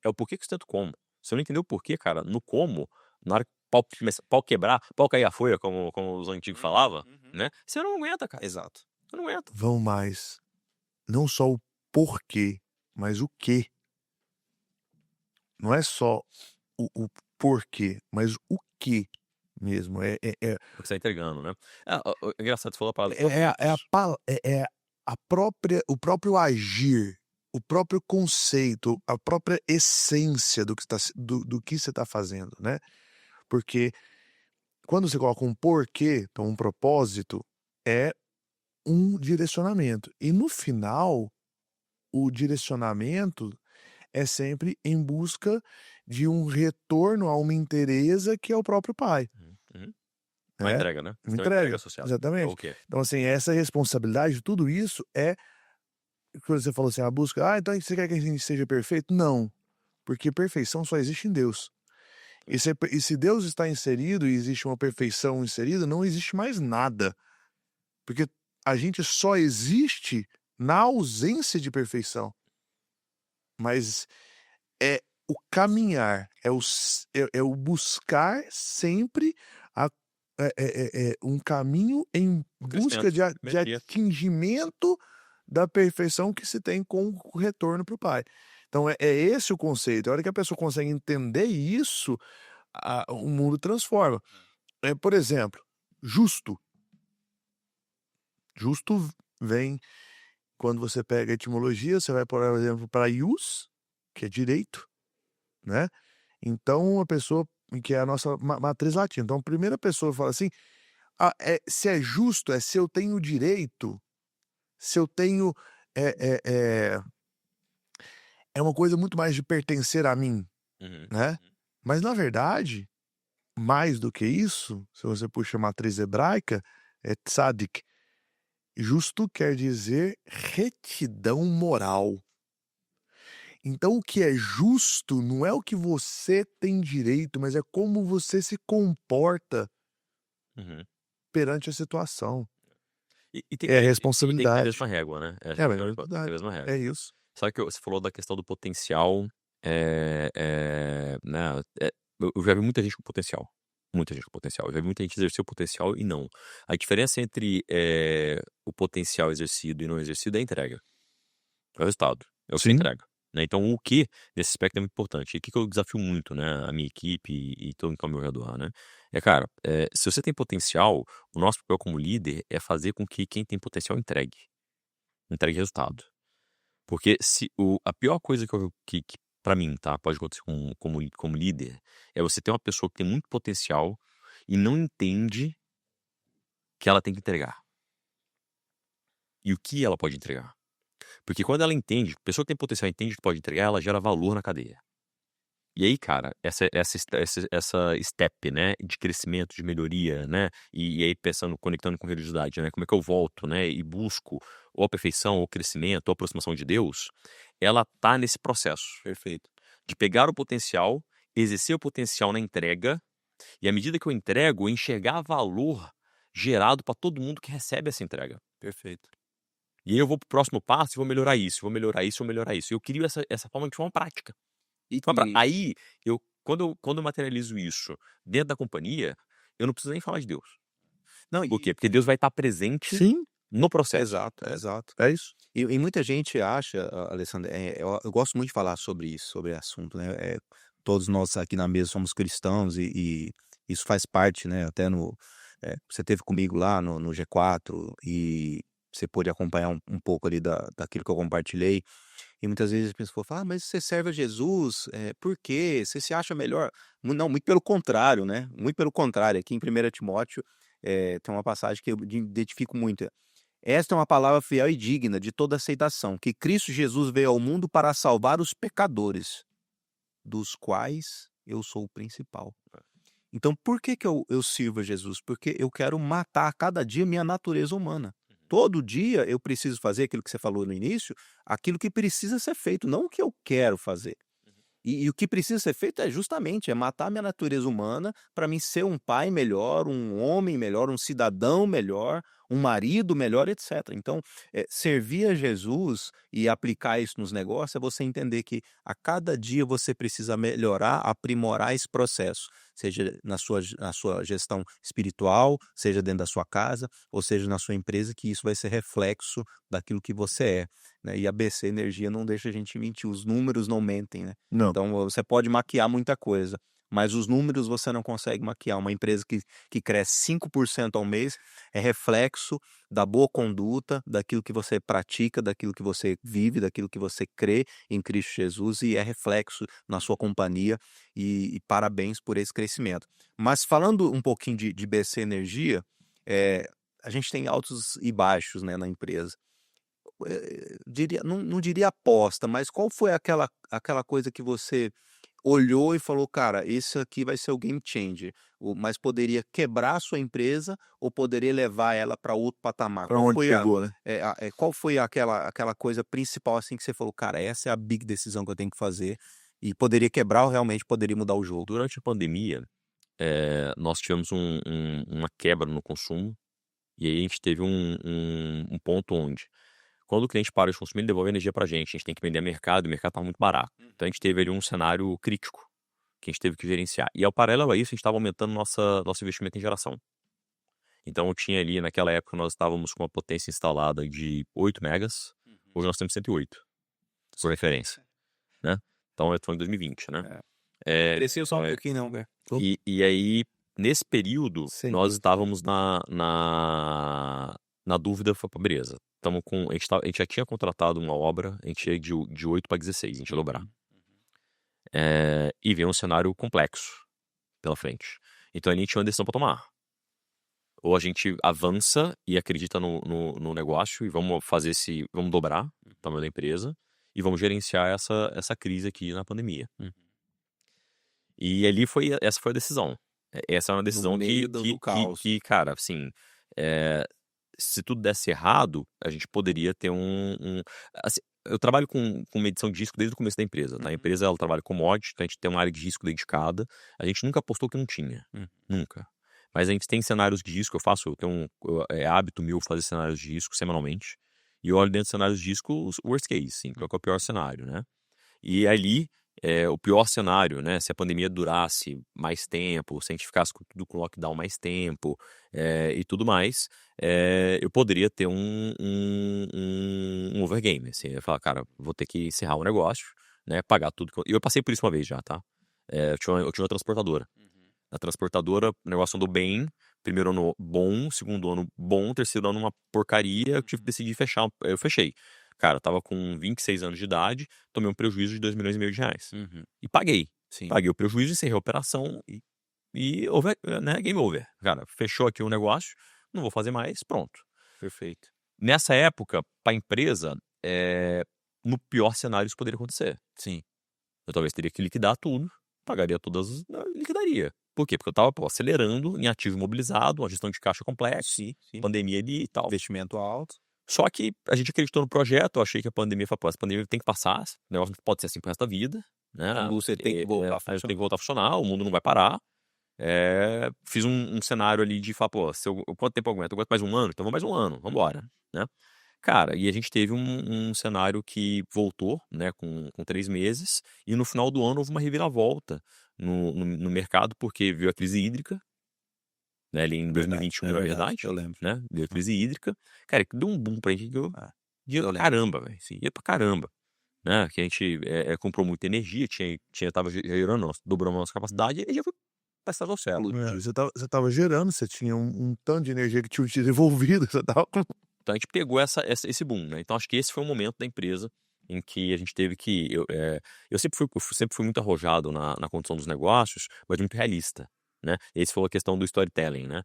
É o porquê que sustenta o como. Se eu não entender o porquê, cara, no como, na hora que o pau quebrar, pau cair a folha, como os antigos falavam, né? Você não aguenta, cara. Exato. Você não aguenta. Vão mais. Não só o porquê, mas o quê. Não é só o porquê, mas o quê mesmo. O que você tá entregando, né? Engraçado, você falou a palavra. O próprio agir, o próprio conceito, a própria essência do que você está fazendo, né? Porque quando você coloca um porquê, então um propósito, é um direcionamento. E no final, o direcionamento é sempre em busca de um retorno a uma inteireza que é o próprio pai. Uma entrega, né? Uma entrega associada. exatamente. Okay. Então, assim, essa responsabilidade, tudo isso quando você falou assim, a busca, então você quer que a gente seja perfeito? Não, porque perfeição só existe em Deus. E se Deus está inserido e existe uma perfeição inserida, não existe mais nada. Porque a gente só existe na ausência de perfeição. Mas é o caminhar, é o buscar sempre um caminho em busca de atingimento da perfeição que se tem com o retorno para o Pai. Então é esse o conceito. A hora que a pessoa consegue entender isso, o mundo transforma. Por exemplo, justo. Justo vem, quando você pega a etimologia, você vai, por exemplo, para ius, que é direito, né? Então, a pessoa, que é a nossa matriz latina. Então, a primeira pessoa fala assim, se é justo, se eu tenho direito se eu tenho. É, é, é, é uma coisa muito mais de pertencer a mim, Uhum. né? Mas, na verdade, mais do que isso, se você puxa a matriz hebraica, é tzadik. Justo quer dizer retidão moral. Então, o que é justo não é o que você tem direito, mas é como você se comporta Uhum. perante a situação. E tem É a e tem que ter a responsabilidade. mesma régua, né? É a Tem a responsabilidade. mesma régua. É isso. Sabe que você falou da questão do potencial, né, eu já vi muita gente com potencial, muita gente com potencial. Eu já vi muita gente exercer o potencial e não. A diferença entre, o potencial exercido e não exercido é a entrega. É o resultado, é o que você Sim. entrega, né. Então o que, nesse aspecto, é muito importante. E o que eu desafio muito, né, a minha equipe e todo mundo que é ao meu redor, né, cara, se você tem potencial, o nosso papel como líder é fazer com que quem tem potencial entregue resultado. Porque se a pior coisa que pra mim, tá, pode acontecer como líder, é você ter uma pessoa que tem muito potencial e não entende que ela tem que entregar. E o que ela pode entregar. Porque quando ela entende, a pessoa que tem potencial entende que pode entregar, ela gera valor na cadeia. E aí, cara, essa step, né, de crescimento, de melhoria, né, e aí pensando, conectando com religiosidade, né, como é que eu volto, né, e busco ou a perfeição, ou o crescimento, ou a aproximação de Deus, ela tá nesse processo. Perfeito. De pegar o potencial, exercer o potencial na entrega, e à medida que eu entrego, eu enxergar valor gerado para todo mundo que recebe essa entrega. Perfeito. E aí eu vou pro próximo passo e vou melhorar isso, vou melhorar isso, vou melhorar isso. Eu crio essa forma de forma prática. E Aí, quando eu materializo isso dentro da companhia, eu não preciso nem falar de Deus. não, Por quê? Porque Deus vai estar presente Sim. no processo. exato, exato. É isso. E muita gente acha, Alessandro, eu gosto muito de falar sobre isso, sobre o assunto, né? Todos nós aqui na mesa somos cristãos e isso faz parte, né? Até você teve comigo lá no G4 e você pôde acompanhar um pouco ali daquilo que eu compartilhei. E muitas vezes as pessoas falam, mas você serve a Jesus, por quê? Você se acha melhor? Não, muito pelo contrário, né? Muito pelo contrário. Aqui em 1 Timóteo tem uma passagem que eu identifico muito. Esta é uma palavra fiel e digna de toda aceitação, que Cristo Jesus veio ao mundo para salvar os pecadores, dos quais eu sou o principal. Então, por que eu sirvo a Jesus? Porque eu quero matar a cada dia minha natureza humana. Todo dia eu preciso fazer aquilo que você falou no início, aquilo que precisa ser feito, não o que eu quero fazer. E o que precisa ser feito é justamente matar minha natureza humana para mim ser um pai melhor, um homem melhor, um cidadão melhor, um marido melhor, etc. Então, servir a Jesus e aplicar isso nos negócios é você entender que a cada dia você precisa melhorar, aprimorar esse processo, seja na sua gestão espiritual, seja dentro da sua casa, ou seja na sua empresa, que isso vai ser reflexo daquilo que você é, né? E a BC Energia não deixa a gente mentir, os números não mentem, né? Não. Então você pode maquiar muita coisa, mas os números você não consegue maquiar. Uma empresa que cresce 5% ao mês é reflexo da boa conduta, daquilo que você pratica, daquilo que você vive, daquilo que você crê em Cristo Jesus, e é reflexo na sua companhia, e parabéns por esse crescimento. Mas falando um pouquinho de BC Energia, a gente tem altos e baixos, né, na empresa. Não diria aposta, mas qual foi aquela coisa que você olhou e falou, cara, esse aqui vai ser o game changer, mas poderia quebrar a sua empresa ou poderia levar ela para outro patamar? Pra onde chegou, né? Qual foi aquela coisa principal assim que você falou, cara, essa é a big decisão que eu tenho que fazer e poderia quebrar ou realmente poderia mudar o jogo? Durante a pandemia, nós tivemos uma quebra no consumo, e aí a gente teve um ponto onde, quando o cliente para de consumir, ele devolve energia pra gente tem que vender a mercado, e o mercado estava muito barato. Então a gente teve ali um cenário crítico, que a gente teve que gerenciar. E ao paralelo a isso, a gente estava aumentando nosso investimento em geração. Então eu tinha ali, naquela época, nós estávamos com uma potência instalada de 8 megas, hoje nós temos 108, por referência, né? Então eu estou em 2020, né? Cresceu só um pouquinho não, velho. E aí, nesse período, Sim. nós estávamos na dúvida, foi pra beleza. A gente já tinha contratado uma obra, a gente ia de 8 para 16, a gente ia dobrar. E veio um cenário complexo pela frente. Então a gente tinha uma decisão para tomar. ou a gente avança e acredita no negócio e vamos vamos dobrar o tamanho da empresa e vamos gerenciar essa crise aqui na pandemia. E ali essa foi a decisão. Essa é uma decisão meio do caos. que, cara, assim, se tudo desse errado, a gente poderia ter assim, eu trabalho com medição de risco desde o começo da empresa, tá? A empresa, ela trabalha com commodity, então a gente tem uma área de risco dedicada. A gente nunca apostou que não tinha. Nunca. Mas a gente tem cenários de risco, é hábito meu fazer cenários de risco semanalmente. E eu olho dentro de cenários de risco os worst case, sim, qual que é o pior cenário, né? E ali, o pior cenário, né? Se a pandemia durasse mais tempo, se a gente ficasse tudo com lockdown mais tempo e tudo mais, eu poderia ter um overgame, assim. Eu falar, cara, vou ter que encerrar o negócio, né? Pagar tudo. E eu passei por isso uma vez já, tá? Eu tinha uma transportadora. Na transportadora, o negócio andou bem. Primeiro ano bom, segundo ano bom, terceiro ano uma porcaria. Eu tive que decidir fechar. Eu fechei. Cara, eu tava com 26 anos de idade, tomei um prejuízo de 2,5 milhões de reais. E paguei. Sim. Paguei o prejuízo, encerrei a operação e né, game over. Cara, fechou aqui o negócio, não vou fazer mais, pronto. Perfeito. Nessa época, pra empresa, no pior cenário isso poderia acontecer. Sim. Eu talvez teria que liquidar tudo, pagaria liquidaria. Por quê? Porque eu tava acelerando em ativo imobilizado, uma gestão de caixa complexa, Sim. pandemia ali e tal. Investimento alto. Só que a gente acreditou no projeto, eu achei que a pandemia tem que passar, o negócio não pode ser assim pro resto da vida, né? A indústria tem que voltar a Tem funcionar. que voltar a funcionar, o mundo não vai parar. Fiz um cenário ali de falar, pô, quanto tempo eu aguento? Eu aguento mais um ano? Então vamos mais um ano, vambora, né? Cara, e a gente teve um cenário que voltou, né, com 3 meses, e no final do ano houve uma reviravolta no mercado, porque veio a crise hídrica, né, ali em 2021, na verdade, eu lembro. né, veio a crise hídrica, cara, que deu um boom pra gente, eu lembro. caramba, velho, assim, ia pra caramba, né, que a gente comprou muita energia, tava gerando, dobramos a nossa capacidade, e a energia foi pra estado ao céu. Você tava gerando, você tinha um tanto de energia que tinha desenvolvido, você tava com... Então a gente pegou esse boom, né? Então acho que esse foi o momento da empresa em que a gente teve que... Eu sempre fui muito arrojado na condução dos negócios, mas muito realista, né? Esse foi a questão do storytelling, né?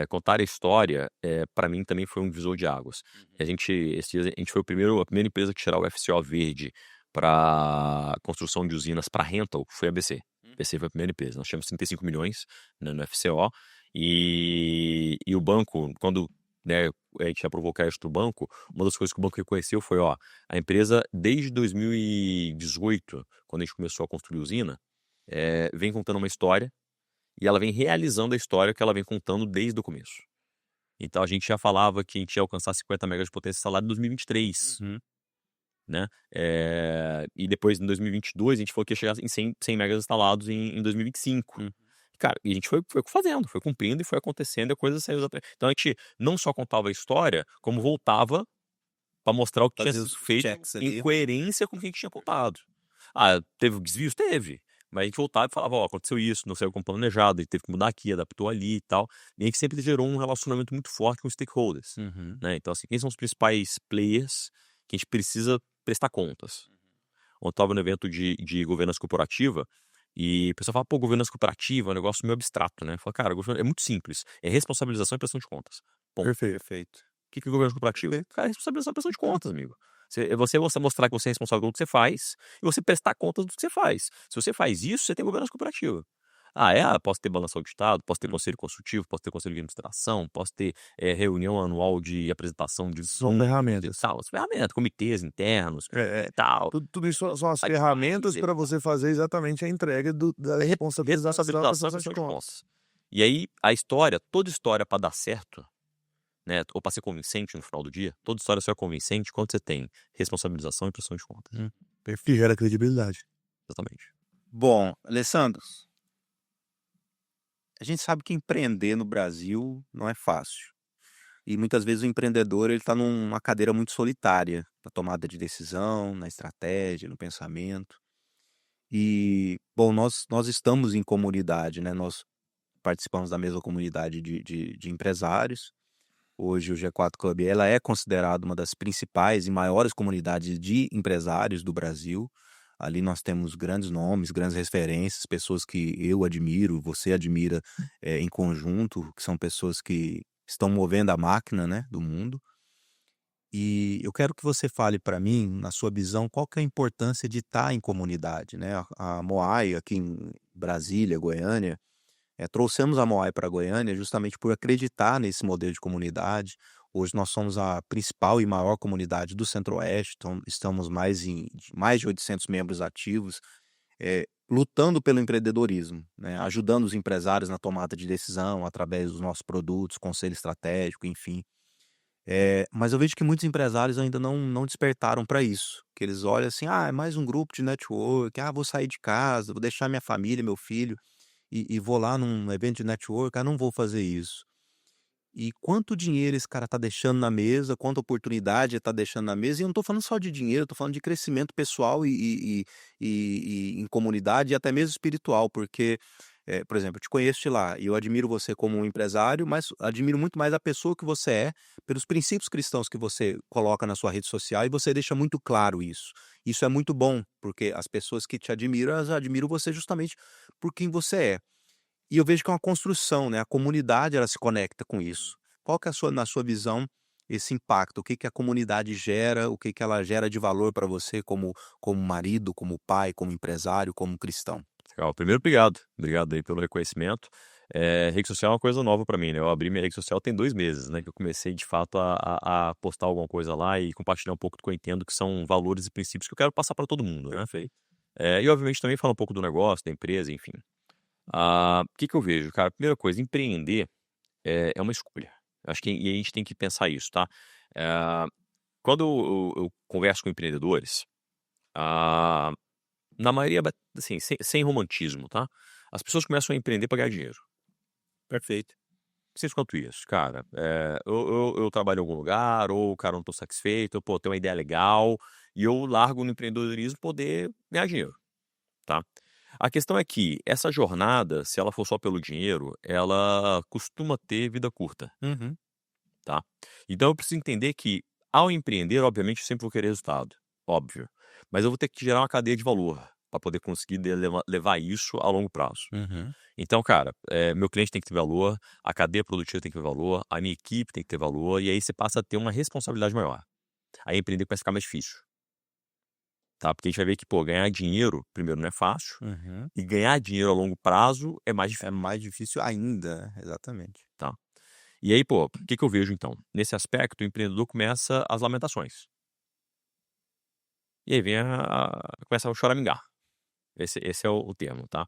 Contar a história, para mim, também foi um divisor de águas. A gente foi a primeira empresa que tirar o FCO verde para construção de usinas para rental, foi a BC. A BC foi a primeira empresa. Nós tínhamos 35 milhões, né, no FCO, e o banco, quando... né, a gente aprovou o crédito do banco, uma das coisas que o banco reconheceu foi, a empresa, desde 2018, quando a gente começou a construir a usina, vem contando uma história, e ela vem realizando a história que ela vem contando desde o começo. Então a gente já falava que a gente ia alcançar 50 megas de potência instalada em 2023, né? E depois, em 2022, a gente falou que ia chegar em 100 megas instalados em 2025. Cara, e a gente foi fazendo, foi cumprindo e foi acontecendo, e a coisa saiu exatamente. Então a gente não só contava a história, como voltava pra mostrar o que tinha Fazer sido os feito checks ali. em coerência com o que a gente tinha contado. Teve desvios? Teve. Mas a gente voltava e falava, aconteceu isso, não saiu como planejado, a gente teve que mudar aqui, adaptou ali e tal. E a gente sempre gerou um relacionamento muito forte com os stakeholders, né? Então, assim, quem são os principais players que a gente precisa prestar contas? Ontem eu estava no evento de governança corporativa, e o pessoal fala, pô, governança cooperativa é um negócio meio abstrato, né? Fala, cara, é muito simples. É responsabilização e prestação de contas. Ponto. Perfeito. O que é governança cooperativa? Cara, responsabilização e prestação de contas, amigo. Você mostrar que você é responsável pelo que você faz e você prestar contas do que você faz. Se você faz isso, você tem governança cooperativa. Posso ter balanço auditado, posso ter conselho consultivo, posso ter conselho de administração, posso ter reunião anual de apresentação de... São ferramentas. Tal, ferramentas, comitês internos e tal. Tudo isso são as ferramentas para você fazer exatamente a entrega da responsabilização e prestação de contas. E aí, a história, toda história para dar certo, né, ou para ser convincente no final do dia, toda história só é convincente quando você tem responsabilização e prestação de contas. Que gera credibilidade. Exatamente. Bom, Alessandro, a gente sabe que empreender no Brasil não é fácil. E muitas vezes o empreendedor ele está numa cadeira muito solitária, na tomada de decisão, na estratégia, no pensamento. E, bom, nós estamos em comunidade, né? Nós participamos da mesma comunidade de empresários. Hoje o G4 Club ela é considerada uma das principais e maiores comunidades de empresários do Brasil. Ali nós temos grandes nomes, grandes referências, pessoas que eu admiro, você admira em conjunto, que são pessoas que estão movendo a máquina, né, do mundo. E eu quero que você fale para mim, na sua visão, qual que é a importância de estar em comunidade, né? A Moai aqui em Brasília, Goiânia, trouxemos a Moai para Goiânia justamente por acreditar nesse modelo de comunidade. Hoje nós somos a principal e maior comunidade do Centro-Oeste, então estamos mais de 800 membros ativos, lutando pelo empreendedorismo, né? Ajudando os empresários na tomada de decisão através dos nossos produtos, conselho estratégico, enfim. Mas eu vejo que muitos empresários ainda não despertaram para isso, que eles olham assim, é mais um grupo de network, vou sair de casa, vou deixar minha família, meu filho, e vou lá num evento de network, não vou fazer isso. E quanto dinheiro esse cara tá deixando na mesa, quanta oportunidade ele tá deixando na mesa, e eu não tô falando só de dinheiro, eu tô falando de crescimento pessoal e em comunidade e até mesmo espiritual, porque, por exemplo, eu te conheço de lá e eu admiro você como um empresário, mas admiro muito mais a pessoa que você é, pelos princípios cristãos que você coloca na sua rede social e você deixa muito claro isso. Isso é muito bom, porque as pessoas que te admiram, elas admiram você justamente por quem você é. E eu vejo que é uma construção, né, a comunidade ela se conecta com isso. Qual que é na sua visão, esse impacto? O que que a comunidade gera, o que que ela gera de valor para você como marido, como pai, como empresário, como cristão? Legal. Primeiro, obrigado. Obrigado aí pelo reconhecimento. Rede social é uma coisa nova para mim, né? Eu abri minha rede social tem 2 meses, né? Que eu comecei, de fato, a postar alguma coisa lá e compartilhar um pouco do que eu entendo que são valores e princípios que eu quero passar para todo mundo, né? Perfeito. E, obviamente, também falar um pouco do negócio, da empresa, enfim. O que que eu vejo, cara? Primeira coisa, empreender é uma escolha. Acho que e a gente tem que pensar isso, tá? Eh, Quando eu converso com empreendedores, ah, na maioria, assim, sem romantismo, tá? As pessoas começam a empreender para ganhar dinheiro. Perfeito. Simples quanto isso, cara. Eu trabalho em algum lugar, ou, cara, eu não tô satisfeito, eu, tenho uma ideia legal, e eu largo no empreendedorismo poder ganhar dinheiro, tá? A questão é que essa jornada, se ela for só pelo dinheiro, ela costuma ter vida curta, Uhum. tá? Então eu preciso entender que, ao empreender, obviamente, eu sempre vou querer resultado, óbvio. Mas eu vou ter que gerar uma cadeia de valor para poder conseguir levar isso a longo prazo. Uhum. Então, cara, meu cliente tem que ter valor, a cadeia produtiva tem que ter valor, a minha equipe tem que ter valor, e aí você passa a ter uma responsabilidade maior. Aí empreender começa a ficar mais difícil, tá? Porque a gente vai ver que, ganhar dinheiro, primeiro, não é fácil, Uhum. e ganhar dinheiro a longo prazo é mais É difícil, mais difícil ainda, né? Exatamente. tá? E aí, o que que eu vejo então? Nesse aspecto, o empreendedor começa as lamentações. E aí começa a choramingar. Esse é o termo, tá?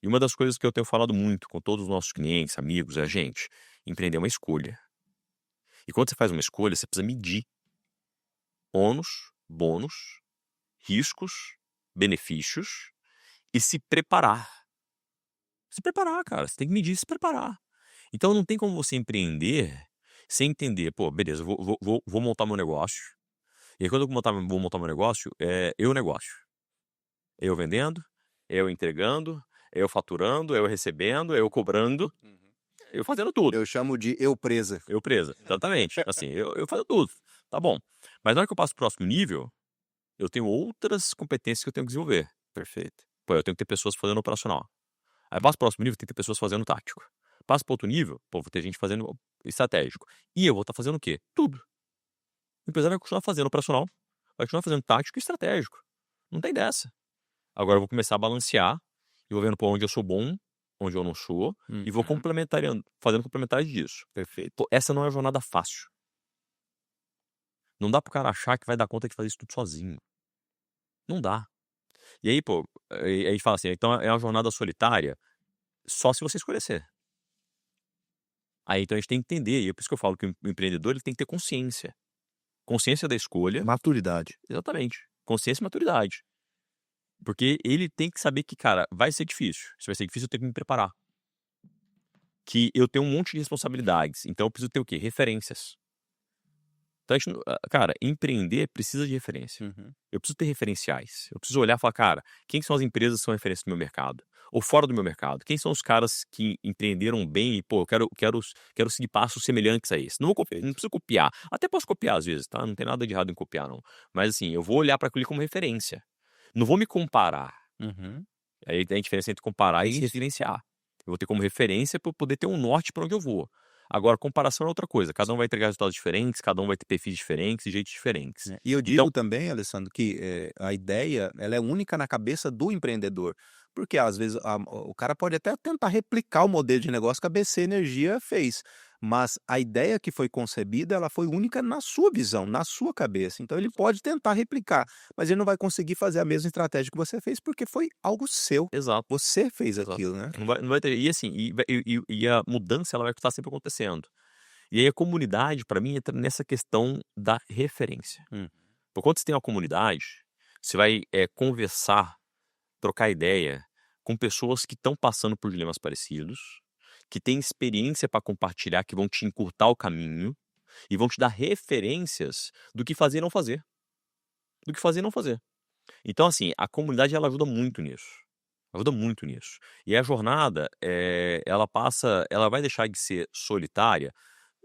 E uma das coisas que eu tenho falado muito com todos os nossos clientes, amigos, é, gente, empreender é uma escolha. E quando você faz uma escolha, você precisa medir ônus, bônus, riscos, benefícios e se preparar. Se preparar, cara. Você tem que medir e se preparar. Então não tem como você empreender sem entender, beleza, vou montar meu negócio. E aí quando eu vou montar meu negócio, é eu negócio. É eu vendendo, é eu entregando, é eu faturando, é eu recebendo, é eu cobrando, eu fazendo tudo. Eu chamo de eu presa. Eu presa, exatamente. Assim, eu faço tudo. Tá bom. Mas na hora que eu passo pro próximo nível, eu tenho outras competências que eu tenho que desenvolver. Perfeito. Eu tenho que ter pessoas fazendo operacional. Aí passo pro próximo nível, tem que ter pessoas fazendo tático. Passo pro outro nível, vou ter gente fazendo estratégico. E eu vou estar fazendo o quê? Tudo. O empresário vai continuar fazendo operacional, vai continuar fazendo tático e estratégico. Não tem dessa. Agora eu vou começar a balancear e vou vendo por onde eu sou bom, onde eu não sou, e vou fazendo complementares disso. Perfeito. Essa não é uma jornada fácil. Não dá pro cara achar que vai dar conta de fazer isso tudo sozinho. Não dá. E aí, aí a gente fala assim, então é uma jornada solitária só se você escolher ser. Aí então a gente tem que entender, e é por isso que eu falo que o empreendedor ele tem que ter consciência. Consciência da escolha. Maturidade. Exatamente. Consciência e maturidade. Porque ele tem que saber que, cara, vai ser difícil. Se vai ser difícil, eu tenho que me preparar. Que eu tenho um monte de responsabilidades. Então eu preciso ter o quê? Referências. Então, cara, empreender precisa de referência. Uhum. Eu preciso ter referenciais. Eu preciso olhar e falar, cara, quem são as empresas que são referências no meu mercado? Ou fora do meu mercado? Quem são os caras que empreenderam bem e, eu quero seguir passos semelhantes a esse? Não preciso copiar. Até posso copiar às vezes, tá? Não tem nada de errado em copiar, não. Mas assim, eu vou olhar para aquilo como referência. Não vou me comparar. Uhum. Aí tem a diferença entre comparar e Isso. referenciar. Eu vou ter como referência para poder ter um norte para onde eu vou. Agora, comparação é outra coisa. Cada um vai entregar resultados diferentes, cada um vai ter perfis diferentes e jeitos diferentes. E eu Então, digo também, Alessandro, que a ideia ela é única na cabeça do empreendedor. Porque às vezes o cara pode até tentar replicar o modelo de negócio que a BC Energia fez. Mas a ideia que foi concebida, ela foi única na sua visão, na sua cabeça. Então ele pode tentar replicar, mas ele não vai conseguir fazer a mesma estratégia que você fez, porque foi algo seu. exato. Você fez Exato. aquilo, né? Não vai ter. E assim, e a mudança ela vai estar sempre acontecendo. E aí a comunidade, para mim, entra nessa questão da referência. Porque quando você tem uma comunidade, você vai conversar, trocar ideia com pessoas que estão passando por dilemas parecidos, que têm experiência para compartilhar, que vão te encurtar o caminho e vão te dar referências do que fazer e não fazer. Do que fazer e não fazer. Então, assim, a comunidade ela ajuda muito nisso. Ajuda muito nisso. E a jornada, ela vai deixar de ser solitária?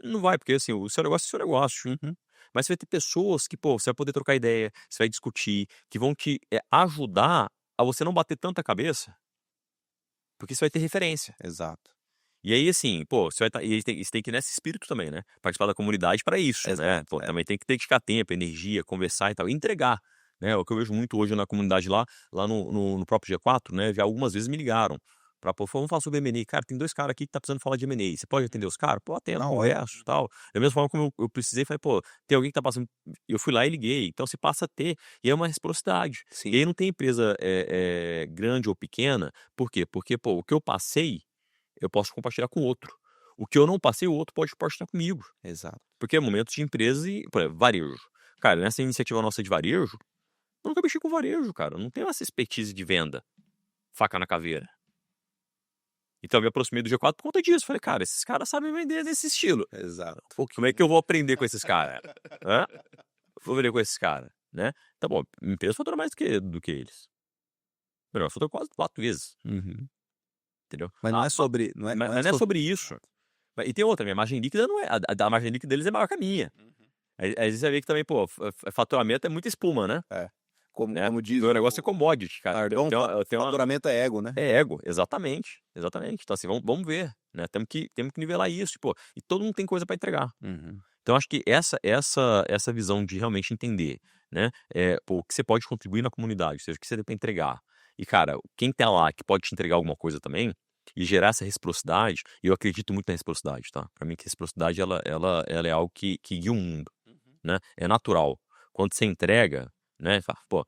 Não vai, porque assim, o seu negócio é o seu negócio. Mas você vai ter pessoas que, pô, você vai poder trocar ideia, você vai discutir, que vão te ajudar a você não bater tanta cabeça, porque você vai ter referência. Exato. E aí, assim, pô, você tem que ir nesse espírito também, né? Participar da comunidade para isso, né? Exato, Pô, também tem que dedicar tempo, energia, conversar e tal, e entregar. Né? O que eu vejo muito hoje na comunidade lá no próprio G4, né? Já algumas vezes me ligaram pra, pô, vamos falar sobre M&A. Cara, tem 2 caras aqui que tá precisando falar de M&A. Você pode atender os caras? Pô, atendo, Na hora. converso e tal. Da mesma forma como eu precisei, falei, pô, tem alguém que tá passando. Eu fui lá e liguei. Então você passa a ter. E é uma reciprocidade. Sim. E aí não tem empresa grande ou pequena. Por quê? Porque, pô, o que eu passei, eu posso compartilhar com o outro. O que eu não passei, o outro pode compartilhar comigo. Exato. Porque é momento de empresa e, por exemplo, varejo. Cara, nessa iniciativa nossa de varejo, eu nunca mexi com varejo, cara. Eu não tenho essa expertise de venda. Faca na caveira. Então eu me aproximei do G4 por conta disso. Falei, cara, esses caras sabem vender nesse estilo. Exato. Como é que eu vou aprender com esses caras? Vou aprender com esses caras, né? Tá bom, minha empresa fatura mais do que eles. Melhor, fatura quase 4 vezes. Entendeu? Mas não é sobre. Mas não é sobre isso. E tem outra, minha margem líquida não é. A margem líquida deles é maior que a minha. Às vezes você vê que também, pô, faturamento é muita espuma, né? Como diz. O negócio é commodity, cara. Faturamento é ego, né? É ego, exatamente. Então, assim, vamos ver, né? Temos que nivelar isso, tipo, e todo mundo tem coisa para entregar. Então, acho que essa visão de realmente entender, né? Pô, o que você pode contribuir na comunidade, ou seja, o que você tem para entregar. E, cara, quem tá lá que pode te entregar alguma coisa também, e gerar essa reciprocidade, e eu acredito muito na reciprocidade, tá? Para mim, que a reciprocidade, ela é algo que guia o mundo, né? É natural. Quando você entrega, né? Pô,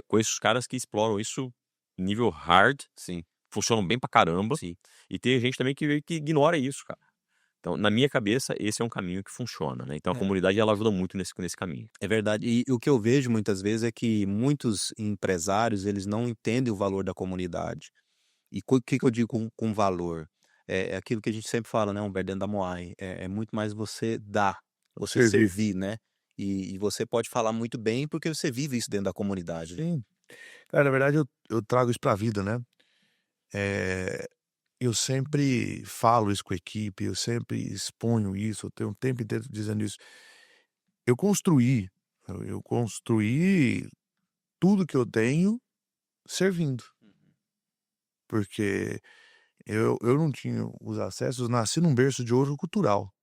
conheço os caras que exploram isso nível hard, sim, funcionam bem pra caramba, sim. E tem gente também que ignora isso, cara. Então, na minha cabeça, esse é um caminho que funciona, né? Então, a comunidade, ela ajuda muito nesse caminho. É verdade. E o que eu vejo muitas vezes é que muitos empresários, eles não entendem o valor da comunidade. E o que eu digo com valor? É aquilo que a gente sempre fala, né, Humberto, dentro da Moai. É muito mais você dar, você servir, né? E você pode falar muito bem porque você vive isso dentro da comunidade. Sim. Cara, na verdade, eu trago isso pra vida, né? Eu sempre falo isso com a equipe, eu sempre exponho isso, eu tenho um tempo inteiro dizendo isso. Eu construí tudo que eu tenho servindo. Porque eu não tinha os acessos, nasci num berço de ouro cultural,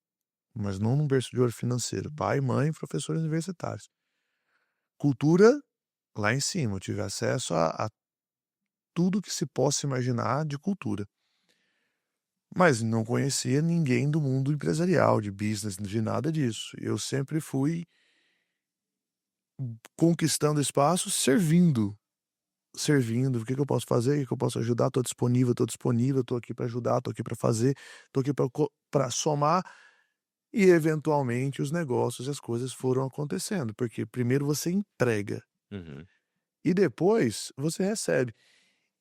mas não num berço de ouro financeiro. Pai, mãe, professores universitários. Cultura, lá em cima, eu tive acesso a tudo que se possa imaginar de cultura. Mas não conhecia ninguém do mundo empresarial, de business, de nada disso. Eu sempre fui conquistando espaço, servindo. O que eu posso fazer, o que eu posso ajudar, estou disponível, estou aqui para ajudar, estou aqui para fazer, estou aqui para somar. E eventualmente os negócios, as coisas foram acontecendo, porque primeiro você entrega e depois você recebe.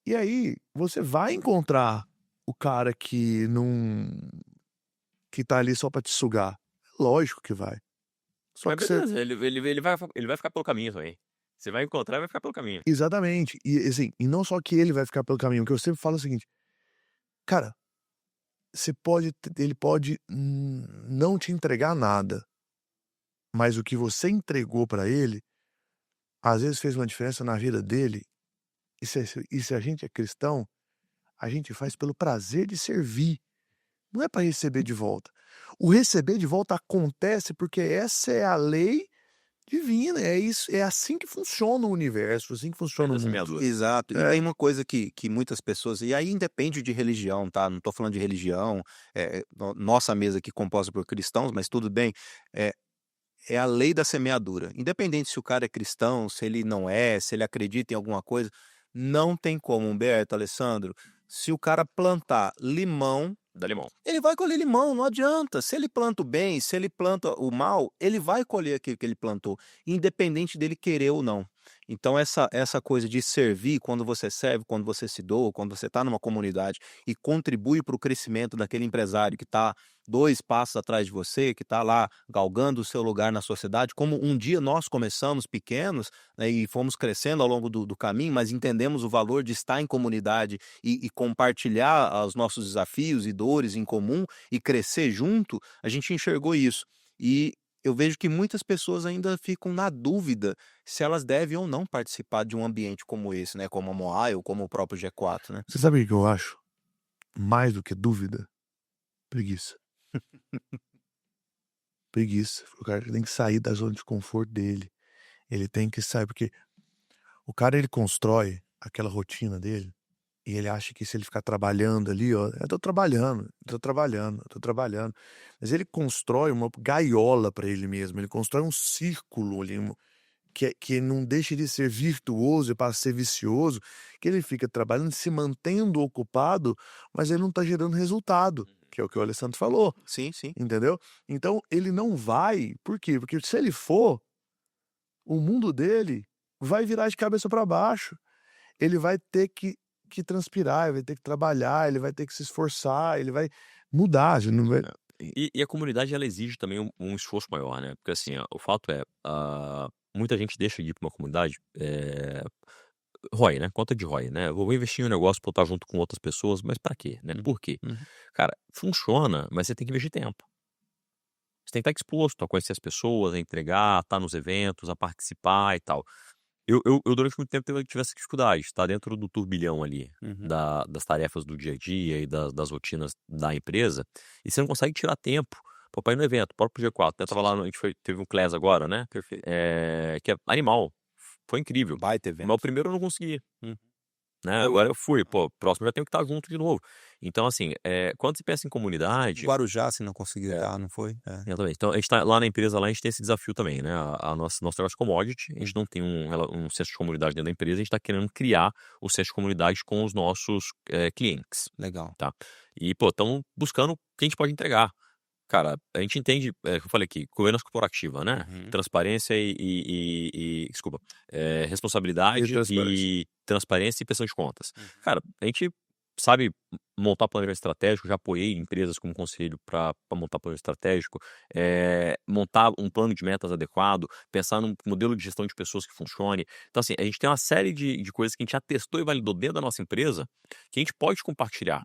E aí você vai encontrar o cara que tá ali só para te sugar. Lógico que vai. Só Mas que você... beleza, ele vai ficar pelo caminho também. Você vai encontrar e vai ficar pelo caminho. Exatamente. E assim, e não só que ele vai ficar pelo caminho, o que eu sempre falo é o seguinte, cara, ele pode não te entregar nada, mas o que você entregou para ele às vezes fez uma diferença na vida dele, e se a gente é cristão, a gente faz pelo prazer de servir, não é para receber de volta. O receber de volta acontece porque essa é a lei divina, é isso, é assim que funciona o universo, assim que funciona o Essa é a minha mundo. dúvida. Exato. E É. tem uma coisa que muitas pessoas, e aí independe de religião, tá? Não tô falando de religião, nossa mesa aqui composta por cristãos, mas tudo bem. É a lei da semeadura. Independente se o cara é cristão, se ele não é, se ele acredita em alguma coisa, não tem como, Humberto, Alessandro, se o cara plantar limão, Dá limão. ele vai colher limão, não adianta. Se ele planta o bem, se ele planta o mal, ele vai colher aquilo que ele plantou, independente dele querer ou não. Então, essa coisa de servir, quando você serve, quando você se doa, quando você está numa comunidade e contribui para o crescimento daquele empresário que está 2 passos atrás de você, que está lá galgando o seu lugar na sociedade, como um dia nós começamos pequenos, né, e fomos crescendo ao longo do caminho, mas entendemos o valor de estar em comunidade e compartilhar os nossos desafios e dores em comum e crescer junto, a gente enxergou isso. E eu vejo que muitas pessoas ainda ficam na dúvida se elas devem ou não participar de um ambiente como esse, né? Como a Moai ou como o próprio G4, né? Você sabe o que eu acho? Mais do que dúvida, preguiça. Preguiça. O cara tem que sair da zona de conforto dele. Ele tem que sair, porque o cara, ele constrói aquela rotina dele e ele acha que se ele ficar trabalhando ali, ó, eu tô trabalhando. Mas ele constrói uma gaiola para ele mesmo, ele constrói um círculo ali, que não deixa de ser virtuoso e passa a ser vicioso, que ele fica trabalhando, se mantendo ocupado, mas ele não está gerando resultado, que é o que o Alessandro falou, Sim, sim. entendeu? Então ele não vai, por quê? Porque se ele for, o mundo dele vai virar de cabeça para baixo. Ele vai ter que transpirar, ele vai ter que trabalhar, ele vai ter que se esforçar, ele vai mudar, ele não vai... E a comunidade, ela exige também um esforço maior, né? Porque assim, o fato é, muita gente deixa de ir para uma comunidade, ROI, né? Conta de ROI, né? Eu vou investir em um negócio pra eu estar junto com outras pessoas, mas pra quê, né? Por quê? Uhum. Cara, funciona, mas você tem que investir tempo. Você tem que estar exposto a conhecer as pessoas, a entregar, a estar nos eventos, a participar e tal. Eu durante muito tempo tive essa dificuldade, estar dentro do turbilhão ali, Uhum. das tarefas do dia a dia e das rotinas da empresa, e você não consegue tirar tempo pra ir no evento. O próprio G4, né? Tava lá, a gente teve um class agora, né? Perfeito. Que é animal. Foi incrível. Baita Mas evento. o primeiro eu não consegui. Uhum. Né? Agora eu fui, pô, próximo eu já tenho que estar junto de novo. Então, assim, quando se pensa em comunidade. Guarujá, se não conseguiu estar, não foi? Exatamente. Então, a gente tá lá na empresa, lá a gente tem esse desafio também, né? Nosso negócio é commodity, a gente não tem um senso de comunidade dentro da empresa, a gente está querendo criar o senso de comunidade com os nossos clientes. Legal. Tá? E, pô, estamos buscando o que a gente pode entregar. Cara, a gente entende, que eu falei aqui, governança corporativa, né? Uhum. Transparência desculpa, responsabilidade e transparência e prestação de contas. Uhum. Cara, a gente sabe montar planejamento estratégico, já apoiei empresas como conselho para montar planejamento estratégico, montar um plano de metas adequado, pensar num modelo de gestão de pessoas que funcione. Então, assim, a gente tem uma série de coisas que a gente já testou e validou dentro da nossa empresa que a gente pode compartilhar.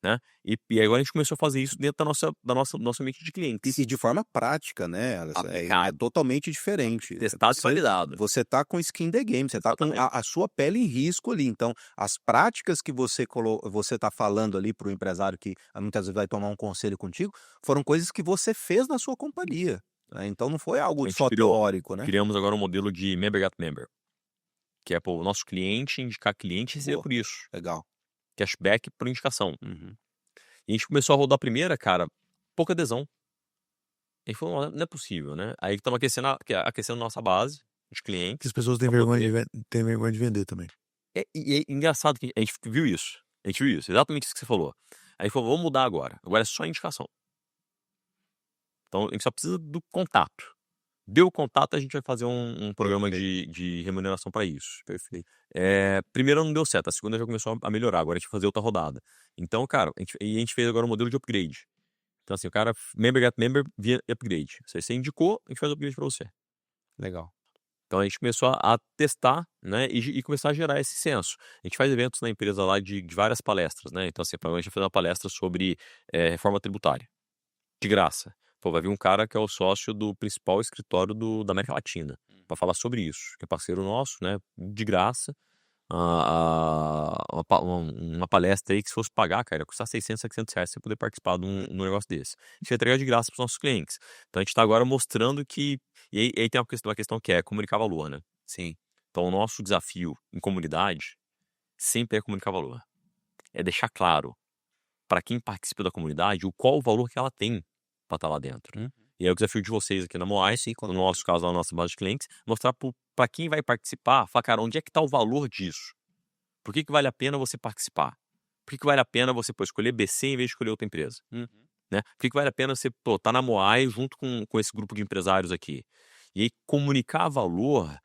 Né? E agora a gente começou a fazer isso dentro do nosso ambiente de clientes. E de forma prática, né? É totalmente diferente. Testado e validado. Você está com skin the game, você está com a sua pele em risco ali. Então, as práticas que você está falando ali para o empresário que muitas vezes vai tomar um conselho contigo, foram coisas que você fez na sua companhia. Né? Então, não foi algo só teórico, né? Criamos agora um modelo de member get member, que é para o nosso cliente indicar cliente e receber por isso. Legal. Cashback por indicação. Uhum. E a gente começou a rodar a primeira, cara, pouca adesão. E falou, não é possível, né? Aí estamos aquecendo nossa base de clientes. As pessoas têm vergonha de vender também. E é engraçado que a gente viu isso. Exatamente isso que você falou. Aí falou, vamos mudar agora. Agora é só indicação. Então a gente só precisa do contato. Deu o contato, a gente vai fazer um programa de remuneração para isso. Perfeito. Primeira não deu certo, a segunda já começou a melhorar, agora a gente vai fazer outra rodada. Então, cara, a gente fez agora um modelo de upgrade. Então, assim, o cara, member get member via upgrade. Você indicou, a gente faz o upgrade para você. Legal. Então, a gente começou a testar, né, e começar a gerar esse senso. A gente faz eventos na empresa lá de várias palestras, né? Então, assim, provavelmente a gente vai fazer uma palestra sobre reforma tributária. De graça. Pô, vai vir um cara que é o sócio do principal escritório da América Latina. para falar sobre isso, que é parceiro nosso, né? De graça. Uma palestra aí que se fosse pagar, cara, ia custar 600, 700 reais pra você poder participar de um negócio desse. A gente vai entregar de graça pros nossos clientes. Então a gente tá agora mostrando que. E aí tem uma questão que é comunicar valor, né? Sim. Então o nosso desafio em comunidade sempre é comunicar valor. É deixar claro para quem participa da comunidade qual o valor que ela tem para estar lá dentro. E aí o desafio de vocês aqui na Moai, no nosso caso, na nossa base de clientes, mostrar para quem vai participar, falar, cara, onde é que está o valor disso? Por que vale a pena você participar? Por que vale a pena você escolher BC em vez de escolher outra empresa? Né? Por que vale a pena você estar na Moai junto com esse grupo de empresários aqui? E aí comunicar valor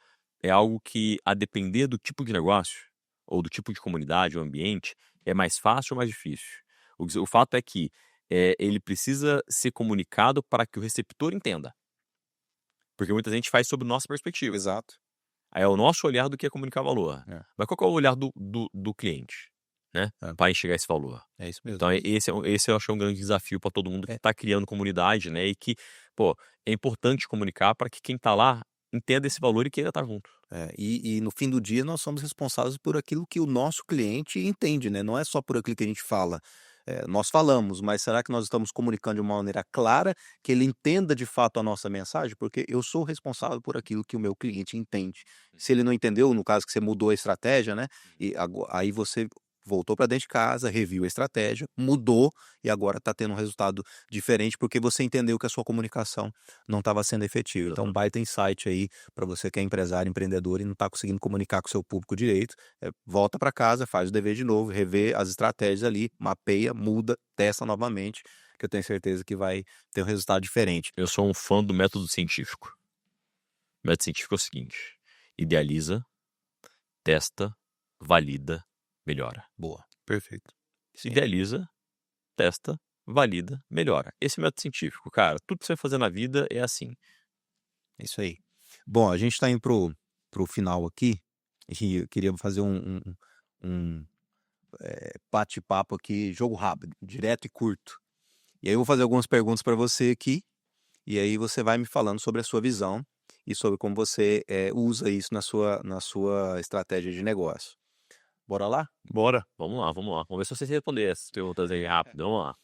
é algo que, a depender do tipo de negócio, ou do tipo de comunidade ou ambiente, é mais fácil ou mais difícil. O fato é que ele precisa ser comunicado para que o receptor entenda. Porque muita gente faz sob nossa perspectiva. Exato. Aí é o nosso olhar do que é comunicar valor. Mas qual que é o olhar do cliente, né? Para enxergar esse valor. É isso mesmo. Então esse eu acho um grande desafio para todo mundo que está criando comunidade, né? E que, é importante comunicar para que quem está lá entenda esse valor e queira estar junto. E no fim do dia nós somos responsáveis por aquilo que o nosso cliente entende, né? Não é só por aquilo que a gente fala. Nós falamos, mas será que nós estamos comunicando de uma maneira clara, que ele entenda de fato a nossa mensagem? Porque eu sou responsável por aquilo que o meu cliente entende. Se ele não entendeu, no caso que você mudou a estratégia, né? E aí você voltou para dentro de casa, reviu a estratégia, mudou e agora está tendo um resultado diferente porque você entendeu que a sua comunicação não estava sendo efetiva. Então, baita insight aí para você que é empresário, empreendedor e não está conseguindo comunicar com o seu público direito. Volta para casa, faz o dever de novo, revê as estratégias ali, mapeia, muda, testa novamente, que eu tenho certeza que vai ter um resultado diferente. Eu sou um fã do método científico. O método científico é o seguinte: idealiza, testa, valida, melhora. Boa, perfeito. Idealiza, testa, valida, melhora. Esse método científico, cara, tudo que você vai fazer na vida é assim. É isso aí. Bom, a gente está indo pro final aqui e eu queria fazer um bate-papo aqui, jogo rápido, direto e curto. E aí eu vou fazer algumas perguntas para você aqui e aí você vai me falando sobre a sua visão e sobre como você usa isso na sua estratégia de negócio. Bora lá? Bora. Vamos lá. Vamos ver se você responder essas perguntas aí rápido. Vamos lá.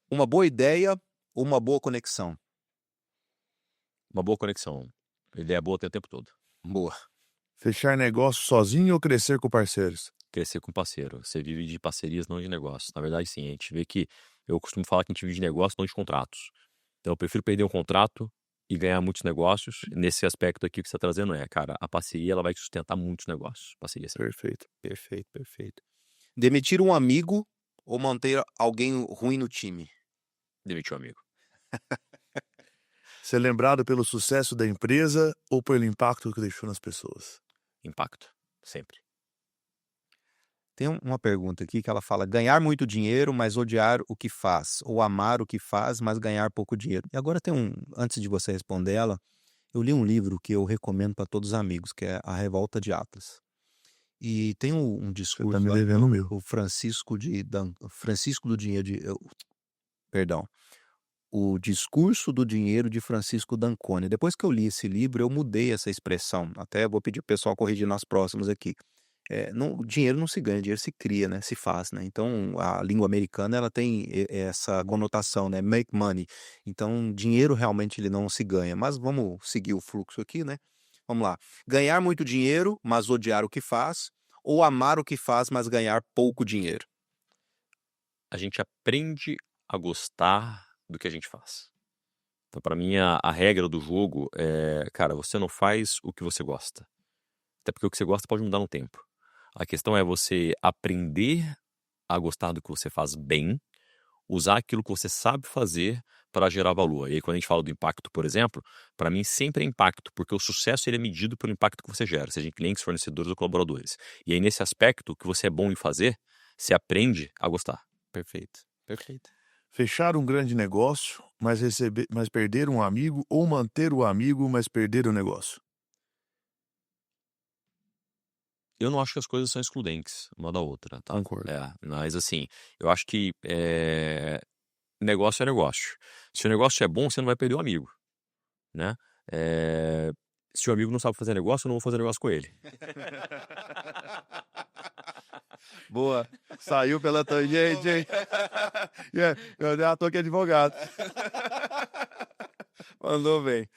Uma boa ideia ou uma boa conexão? Uma boa conexão. Ideia boa tem o tempo todo. Boa. Fechar negócio sozinho ou crescer com parceiros? Crescer com parceiro. Você vive de parcerias, não de negócios. Na verdade, sim. A gente vê que eu costumo falar que a gente vive de negócios, não de contratos. Então, eu prefiro perder um contrato e ganhar muitos negócios. Nesse aspecto aqui que você está trazendo cara, a parceria ela vai sustentar muitos negócios. Parceria sim. Perfeito. Demitir um amigo ou manter alguém ruim no time? Demitir um amigo. Ser lembrado pelo sucesso da empresa ou pelo impacto que deixou nas pessoas? Impacto. Sempre. Tem uma pergunta aqui que ela fala: ganhar muito dinheiro, mas odiar o que faz, ou amar o que faz, mas ganhar pouco dinheiro. E agora antes de você responder ela, eu li um livro que eu recomendo para todos os amigos, que é A Revolta de Atlas. E tem um discurso, Você tá me devendo o meu. o O Discurso do Dinheiro de Francisco d'Ancona. Depois que eu li esse livro, eu mudei essa expressão. Até vou pedir pro pessoal corrigir nas próximas aqui. O dinheiro não se ganha, dinheiro se cria, né? Se faz, né? Então, a língua americana, ela tem essa conotação, né? Make money. Então, dinheiro realmente ele não se ganha. Mas vamos seguir o fluxo aqui, né? Vamos lá. Ganhar muito dinheiro, mas odiar o que faz. Ou amar o que faz, mas ganhar pouco dinheiro. A gente aprende a gostar do que a gente faz. Então, para mim, a regra do jogo é, cara, você não faz o que você gosta. Até porque o que você gosta pode mudar no tempo. A questão é você aprender a gostar do que você faz bem, usar aquilo que você sabe fazer para gerar valor. E aí, quando a gente fala do impacto, por exemplo, para mim sempre é impacto, porque o sucesso ele é medido pelo impacto que você gera, seja em clientes, fornecedores ou colaboradores. E aí, nesse aspecto, o que você é bom em fazer, você aprende a gostar. Perfeito. Fechar um grande negócio, mas perder um amigo, ou manter o amigo, mas perder o negócio? Eu não acho que as coisas são excludentes uma da outra, tá? Concordo. Mas assim, eu acho que negócio é negócio. Se o negócio é bom, você não vai perder o amigo, né? Se o amigo não sabe fazer negócio, eu não vou fazer negócio com ele. Boa. Saiu pela tangente, hein? Eu já tô aqui advogado. Mandou bem.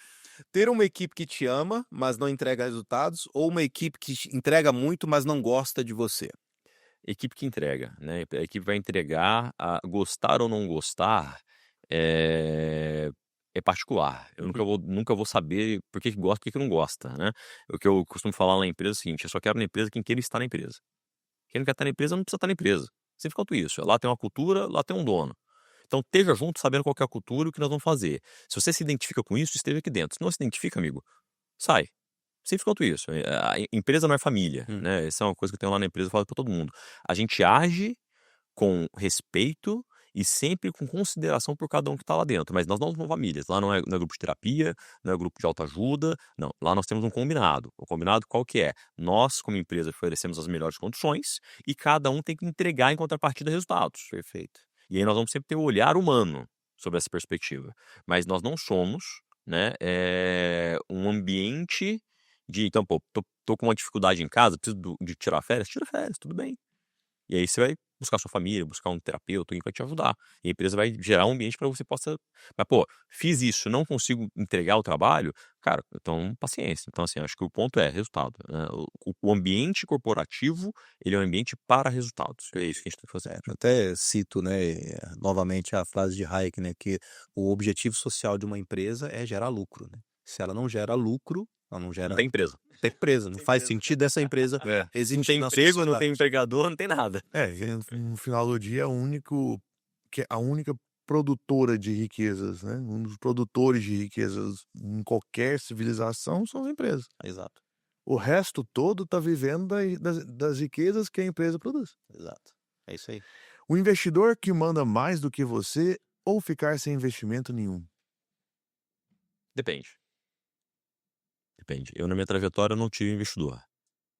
Ter uma equipe que te ama, mas não entrega resultados, ou uma equipe que te entrega muito, mas não gosta de você? Equipe que entrega, né? A equipe vai entregar, gostar ou não gostar é, é particular. Eu nunca vou saber por que gosta e por que não gosta, né? O que eu costumo falar lá na empresa é o seguinte: eu só quero na empresa quem queira estar na empresa. Quem não quer estar na empresa não precisa estar na empresa. Sempre quanto isso. Lá tem uma cultura, lá tem um dono. Então esteja junto sabendo qual que é a cultura e o que nós vamos fazer. Se você se identifica com isso, esteja aqui dentro. Se não se identifica, amigo, sai. Sempre quanto isso. A empresa não é família, né? Essa é uma coisa que eu tenho lá na empresa, eu falo para todo mundo. A gente age com respeito e sempre com consideração por cada um que está lá dentro. Mas nós não somos famílias. Lá não é grupo de terapia, não é grupo de autoajuda. Não. Lá nós temos um combinado. O combinado qual que é? Nós, como empresa, oferecemos as melhores condições e cada um tem que entregar em contrapartida resultados. Perfeito. E aí nós vamos sempre ter o olhar humano sobre essa perspectiva. Mas nós não somos, né, um ambiente de... Então, pô, tô com uma dificuldade em casa, preciso de tirar férias? Tira férias, tudo bem. E aí você vai buscar sua família, buscar um terapeuta, alguém que vai te ajudar. E a empresa vai gerar um ambiente para você possa... Mas, pô, fiz isso, não consigo entregar o trabalho, cara, então paciência. Então, assim, acho que o ponto é resultado, né? O ambiente corporativo, ele é um ambiente para resultados. É isso que a gente tem que fazer. Eu até cito, né, novamente a frase de Hayek, né, que o objetivo social de uma empresa é gerar lucro, né? Se ela não gera lucro, ela não gera... Não tem empresa. Tem empresa, não faz sentido essa empresa Não existir tem na emprego, não sociedade. tem empregador, não tem nada. No final do dia, a única produtora de riquezas, né? Um dos produtores de riquezas em qualquer civilização são as empresas. Exato, O resto todo está vivendo das riquezas que a empresa produz. exato. É isso aí. O investidor que manda mais do que você ou ficar sem investimento nenhum. Depende. Eu, na minha trajetória, não tive investidor,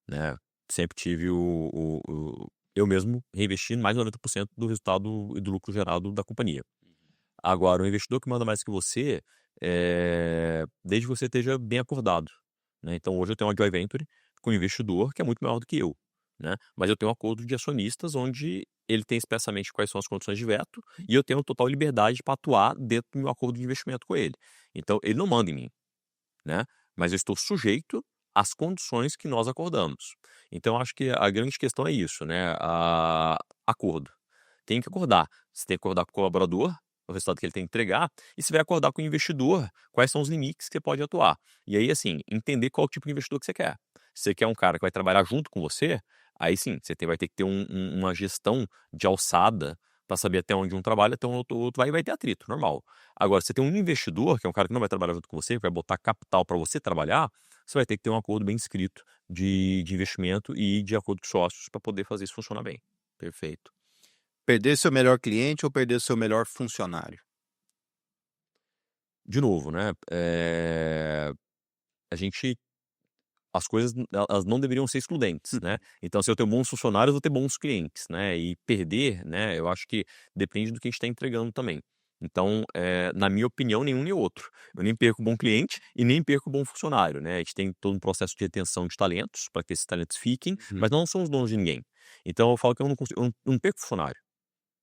né? Sempre tive eu mesmo reinvesti mais de 90% do resultado e do lucro gerado da companhia. Agora, o investidor que manda mais que você, desde que você esteja bem acordado, né? Então, hoje eu tenho uma joint venture com um investidor que é muito maior do que eu, né? Mas eu tenho um acordo de acionistas onde ele tem expressamente quais são as condições de veto e eu tenho total liberdade para atuar dentro do meu acordo de investimento com ele. Então, ele não manda em mim, né? Mas eu estou sujeito às condições que nós acordamos. Então, acho que a grande questão é isso, né? Acordo. Tem que acordar. Você tem que acordar com o colaborador, o resultado que ele tem que entregar, e você vai acordar com o investidor, quais são os limites que você pode atuar. E aí, assim, entender qual tipo de investidor que você quer. Se você quer um cara que vai trabalhar junto com você, aí sim, você vai ter que ter uma gestão de alçada para saber até onde um trabalha, até onde o outro vai ter atrito, normal. Agora, se você tem um investidor, que é um cara que não vai trabalhar junto com você, que vai botar capital para você trabalhar, você vai ter que ter um acordo bem escrito de investimento e de acordo com sócios para poder fazer isso funcionar bem. Perfeito. Perder seu melhor cliente ou perder seu melhor funcionário? De novo, né? As coisas, elas não deveriam ser excludentes, né? Então, se eu tenho bons funcionários, eu vou ter bons clientes, né? E perder, né? Eu acho que depende do que a gente está entregando também. Então, na minha opinião, nenhum nem outro. Eu nem perco bom cliente e nem perco bom funcionário, né? A gente tem todo um processo de retenção de talentos para que esses talentos fiquem, mas não somos donos de ninguém. Então, eu falo que eu não perco funcionário,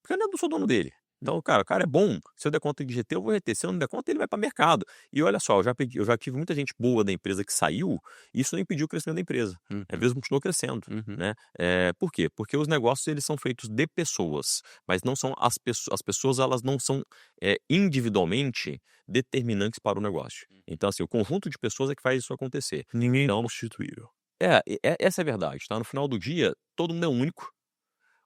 porque eu não sou dono dele. Então, cara, o cara é bom. Se eu der conta de GT, eu vou reter. Se eu não der conta, ele vai para mercado. E olha só, eu já tive muita gente boa da empresa que saiu, e isso não impediu o crescimento da empresa. Às vezes continuou crescendo, né? Por quê? Porque os negócios, eles são feitos de pessoas, mas não são as pessoas, elas não são individualmente determinantes para o negócio. Então, assim, o conjunto de pessoas é que faz isso acontecer. Ninguém Então, é substituível. essa é a verdade, tá? No final do dia, todo mundo é único,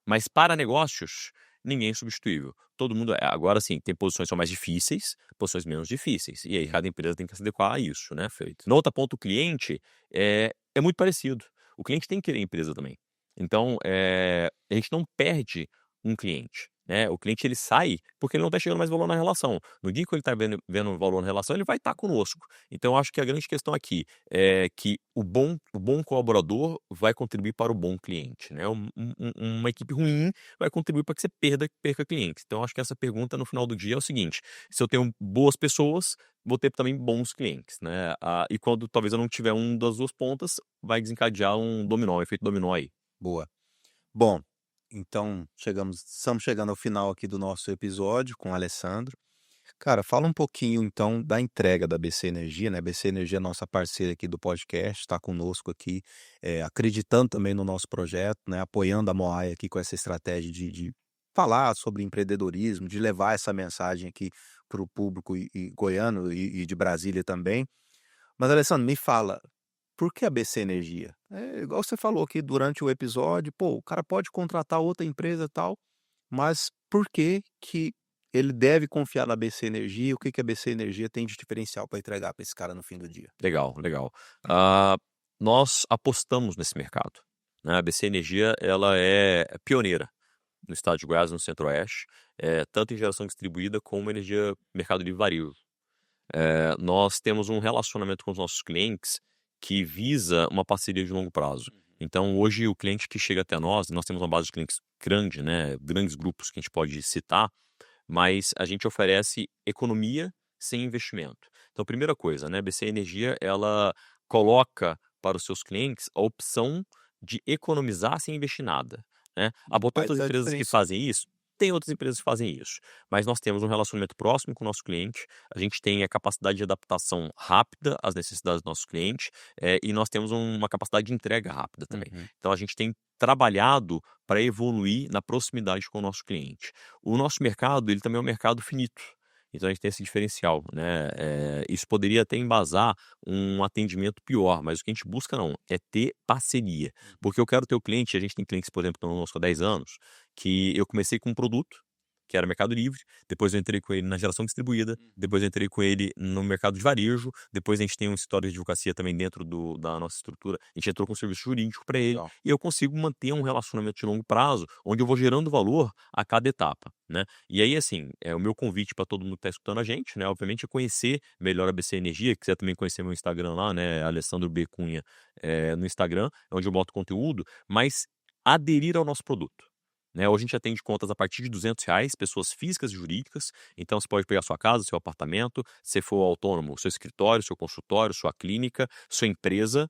mas para negócios, ninguém é substituível. Todo mundo é. Agora sim, tem posições que são mais difíceis, posições menos difíceis. E aí cada empresa tem que se adequar a isso, né? Feito. No outro ponto, o cliente é muito parecido. O cliente tem que querer a empresa também. Então, a gente não perde um cliente. né? O cliente ele sai porque ele não está chegando mais valor na relação. No dia que ele está vendo valor na relação, ele vai estar conosco. Então, eu acho que a grande questão aqui é que o bom colaborador vai contribuir para o bom cliente, né? Uma equipe ruim vai contribuir para que você perca clientes. Então, eu acho que essa pergunta no final do dia é o seguinte: se eu tenho boas pessoas, vou ter também bons clientes, né? E quando talvez eu não tiver um das duas pontas, vai desencadear um dominó, um efeito dominó aí. Boa. Bom, então estamos chegando ao final aqui do nosso episódio com o Alessandro. Cara, fala um pouquinho então da entrega da BC Energia, né? BC Energia é nossa parceira aqui do podcast, está conosco aqui, acreditando também no nosso projeto, né? Apoiando a Moai aqui com essa estratégia de falar sobre empreendedorismo, de levar essa mensagem aqui para o público goiano e de Brasília também. Mas, Alessandro, me fala, por que a BC Energia? É igual você falou aqui durante o episódio, pô, o cara pode contratar outra empresa e tal, mas por que que ele deve confiar na BC Energia? O que que a BC Energia tem de diferencial para entregar para esse cara no fim do dia? Legal, legal. Nós apostamos nesse mercado, né? A BC Energia ela é pioneira no estado de Goiás, no Centro-Oeste, tanto em geração distribuída como energia mercado livre vario. Nós temos um relacionamento com os nossos clientes que visa uma parceria de longo prazo. Então, hoje, o cliente que chega até nós temos uma base de clientes grande, né? Grandes grupos que a gente pode citar, mas a gente oferece economia sem investimento. Então, primeira coisa, né? A BC Energia, ela coloca para os seus clientes a opção de economizar sem investir nada, né? Há Faz outras a empresas que diferença. fazem isso? Tem outras empresas que fazem isso, mas nós temos um relacionamento próximo com o nosso cliente, a gente tem a capacidade de adaptação rápida às necessidades do nosso cliente, e nós temos uma capacidade de entrega rápida também. Então, a gente tem trabalhado para evoluir na proximidade com o nosso cliente. O nosso mercado, ele também é um mercado finito. Então, a gente tem esse diferencial, né? Isso poderia até embasar um atendimento pior, mas o que a gente busca não, é ter parceria. Porque eu quero ter o cliente, a gente tem clientes, por exemplo, que estão conosco há 10 anos, que eu comecei com um produto, que era Mercado Livre, depois eu entrei com ele na geração distribuída, depois eu entrei com ele no mercado de varejo, depois a gente tem um escritório de advocacia também dentro da nossa estrutura, a gente entrou com um serviço jurídico para ele, Legal. e eu consigo manter um relacionamento de longo prazo, onde eu vou gerando valor a cada etapa, né? E aí, assim, o meu convite para todo mundo que está escutando a gente, né? Obviamente, é conhecer melhor a BC Energia, quiser também conhecer meu Instagram lá, né? Alessandro B. Cunha, no Instagram, onde eu boto conteúdo, mas aderir ao nosso produto. Né? Hoje a gente atende contas a partir de R$200, pessoas físicas e jurídicas. Então você pode pegar sua casa, seu apartamento, se for autônomo, seu escritório, seu consultório, sua clínica, sua empresa.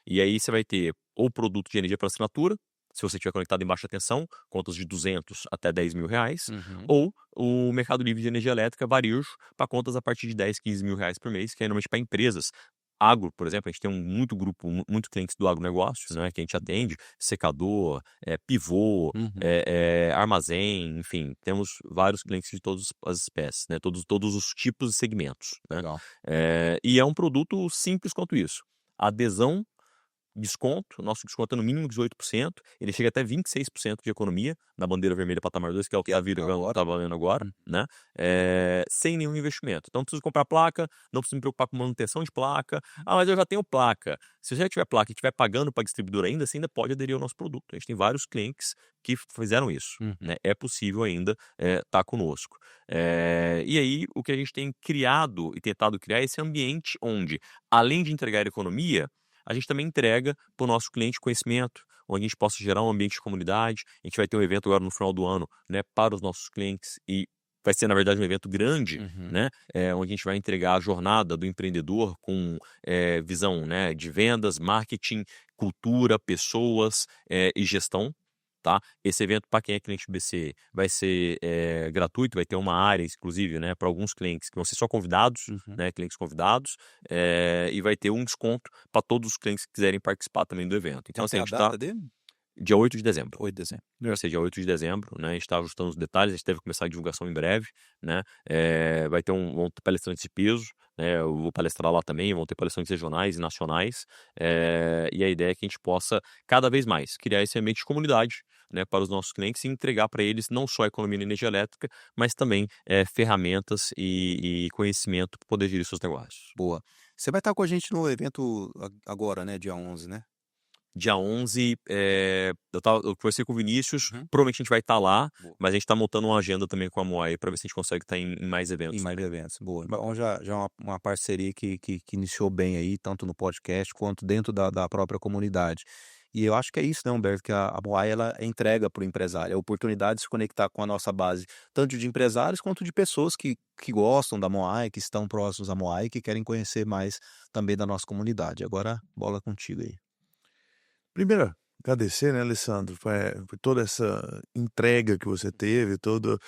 E aí você vai ter ou produto de energia para assinatura, se você estiver conectado em baixa tensão, contas de R$200 até R$10.000, ou o Mercado Livre de Energia Elétrica varejo para contas a partir de R$10, R$15.000 por mês, que é normalmente para empresas. Agro, por exemplo, a gente tem muito clientes do agronegócio, né, que a gente atende, secador, pivô, armazém, enfim, temos vários clientes de todas as espécies, né, todos os tipos de segmentos, né? Legal. E é um produto simples quanto isso. Adesão, desconto, nosso desconto é no mínimo 18%, ele chega até 26% de economia na bandeira vermelha patamar 2, que é o que a Vira está valendo agora, né? Sem nenhum investimento. Então, não preciso comprar placa, não preciso me preocupar com manutenção de placa. mas eu já tenho placa. Se você já tiver placa e estiver pagando para distribuidor ainda, você ainda pode aderir ao nosso produto. A gente tem vários clientes que fizeram isso, né? É possível ainda estar conosco. E aí, o que a gente tem criado e tentado criar é esse ambiente onde, além de entregar economia, a gente também entrega para o nosso cliente conhecimento, onde a gente possa gerar um ambiente de comunidade. A gente vai ter um evento agora no final do ano, né, para os nossos clientes e vai ser, na verdade, um evento grande, né, onde a gente vai entregar a jornada do empreendedor com visão, né, de vendas, marketing, cultura, pessoas e gestão. Tá? Esse evento, para quem é cliente BC, vai ser gratuito, vai ter uma área, inclusive, né, para alguns clientes que vão ser só convidados, né, clientes convidados, e vai ter um desconto para todos os clientes que quiserem participar também do evento. Então, assim, a Tem a gente data está dele? dia 8 de dezembro. 8 de dezembro. Vai ser dia 8 de dezembro, né? A gente está ajustando os detalhes, a gente deve começar a divulgação em breve, né? Vai ter vão ter palestrantes de peso, né? Eu vou palestrar lá também, vão ter palestrantes regionais e nacionais, e a ideia é que a gente possa, cada vez mais, criar esse ambiente de comunidade, né, para os nossos clientes e entregar para eles não só a economia de energia elétrica, mas também ferramentas e conhecimento para poder gerir seus negócios. Boa. Você vai estar com a gente no evento agora, né? Dia 11, né? Dia 11, eu conversei com o Vinícius, Uhum. provavelmente a gente vai estar lá, Boa. mas a gente tá montando uma agenda também com a Moai para ver se a gente consegue estar em mais eventos. Em mais eventos, boa. Bom, já é uma parceria que iniciou bem aí, tanto no podcast quanto dentro da própria comunidade. E eu acho que é isso, né, Humberto, que a Moai, ela entrega para o empresário a oportunidade de se conectar com a nossa base, tanto de empresários quanto de pessoas que gostam da Moai, que estão próximos da Moai, que querem conhecer mais também da nossa comunidade. Agora, bola contigo aí. Primeiro, agradecer, né, Alessandro, por toda essa entrega que você teve, todo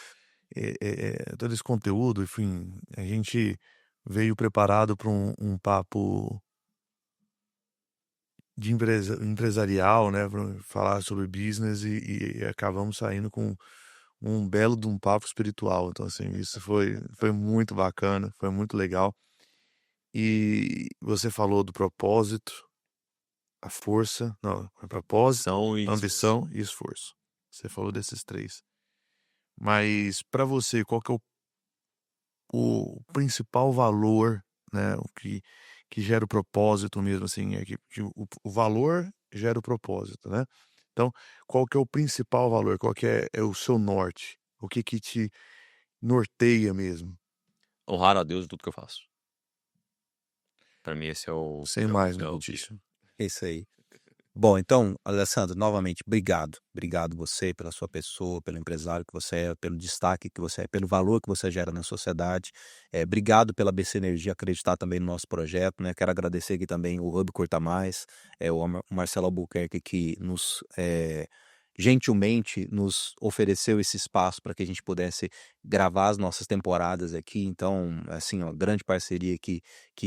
esse conteúdo, enfim, a gente veio preparado para um papo de empresarial, né, para falar sobre business e acabamos saindo com um belo de um papo espiritual. Então, assim, isso foi muito bacana, foi muito legal. E você falou do propósito, a força, não, é propósito, Ambição e ambição e esforço. Você falou desses três. Mas para você, qual que é o principal valor, né, o que gera o propósito mesmo, assim, é que o valor gera o propósito, né? Então, qual que é o principal valor? Qual que é o seu norte? O que te norteia mesmo? honrar a Deus em tudo que eu faço. Para mim esse é o Sem mais, é o muitíssimo. É isso aí. Bom, então, Alessandro, novamente, obrigado. Obrigado você pela sua pessoa, pelo empresário que você é, pelo destaque que você é, pelo valor que você gera na sociedade. Obrigado pela BC Energia acreditar também no nosso projeto, né? Quero agradecer aqui também o Hub Curta Mais, o Marcelo Albuquerque que nos gentilmente nos ofereceu esse espaço para que a gente pudesse gravar as nossas temporadas aqui. Então, assim, ó, grande parceria que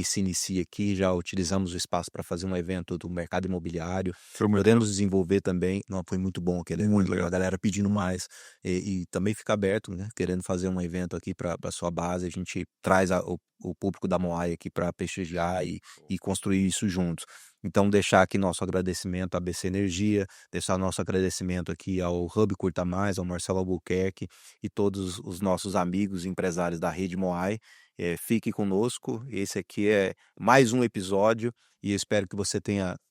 se inicia aqui. Já utilizamos o espaço para fazer um evento do mercado imobiliário. Foi muito Podemos desenvolver também. Não, foi muito bom aquele Muito evento, legal. a galera pedindo mais. E também fica aberto, né? Querendo fazer um evento aqui para sua base. A gente traz o público da Moai aqui para prestigiar e construir isso juntos. Então, deixar aqui nosso agradecimento à BC Energia, deixar nosso agradecimento aqui ao Hub Curta Mais, ao Marcelo Albuquerque e todos os nossos amigos e empresários da Rede Moai. Fique conosco, esse aqui é mais um episódio e eu espero que você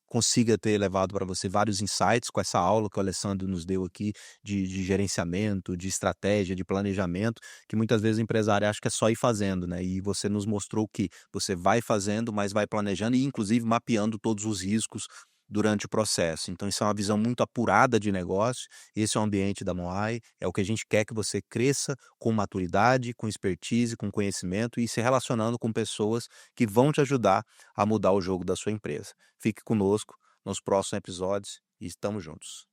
consiga ter levado para você vários insights com essa aula que o Alessandro nos deu aqui de gerenciamento, de estratégia, de planejamento, que muitas vezes o empresário acha que é só ir fazendo, né? E você nos mostrou que você vai fazendo, mas vai planejando e inclusive mapeando todos os riscos durante o processo. Então isso é uma visão muito apurada de negócio, esse é o ambiente da Moai, é o que a gente quer que você cresça com maturidade, com expertise, com conhecimento e se relacionando com pessoas que vão te ajudar a mudar o jogo da sua empresa. Fique conosco nos próximos episódios e estamos juntos.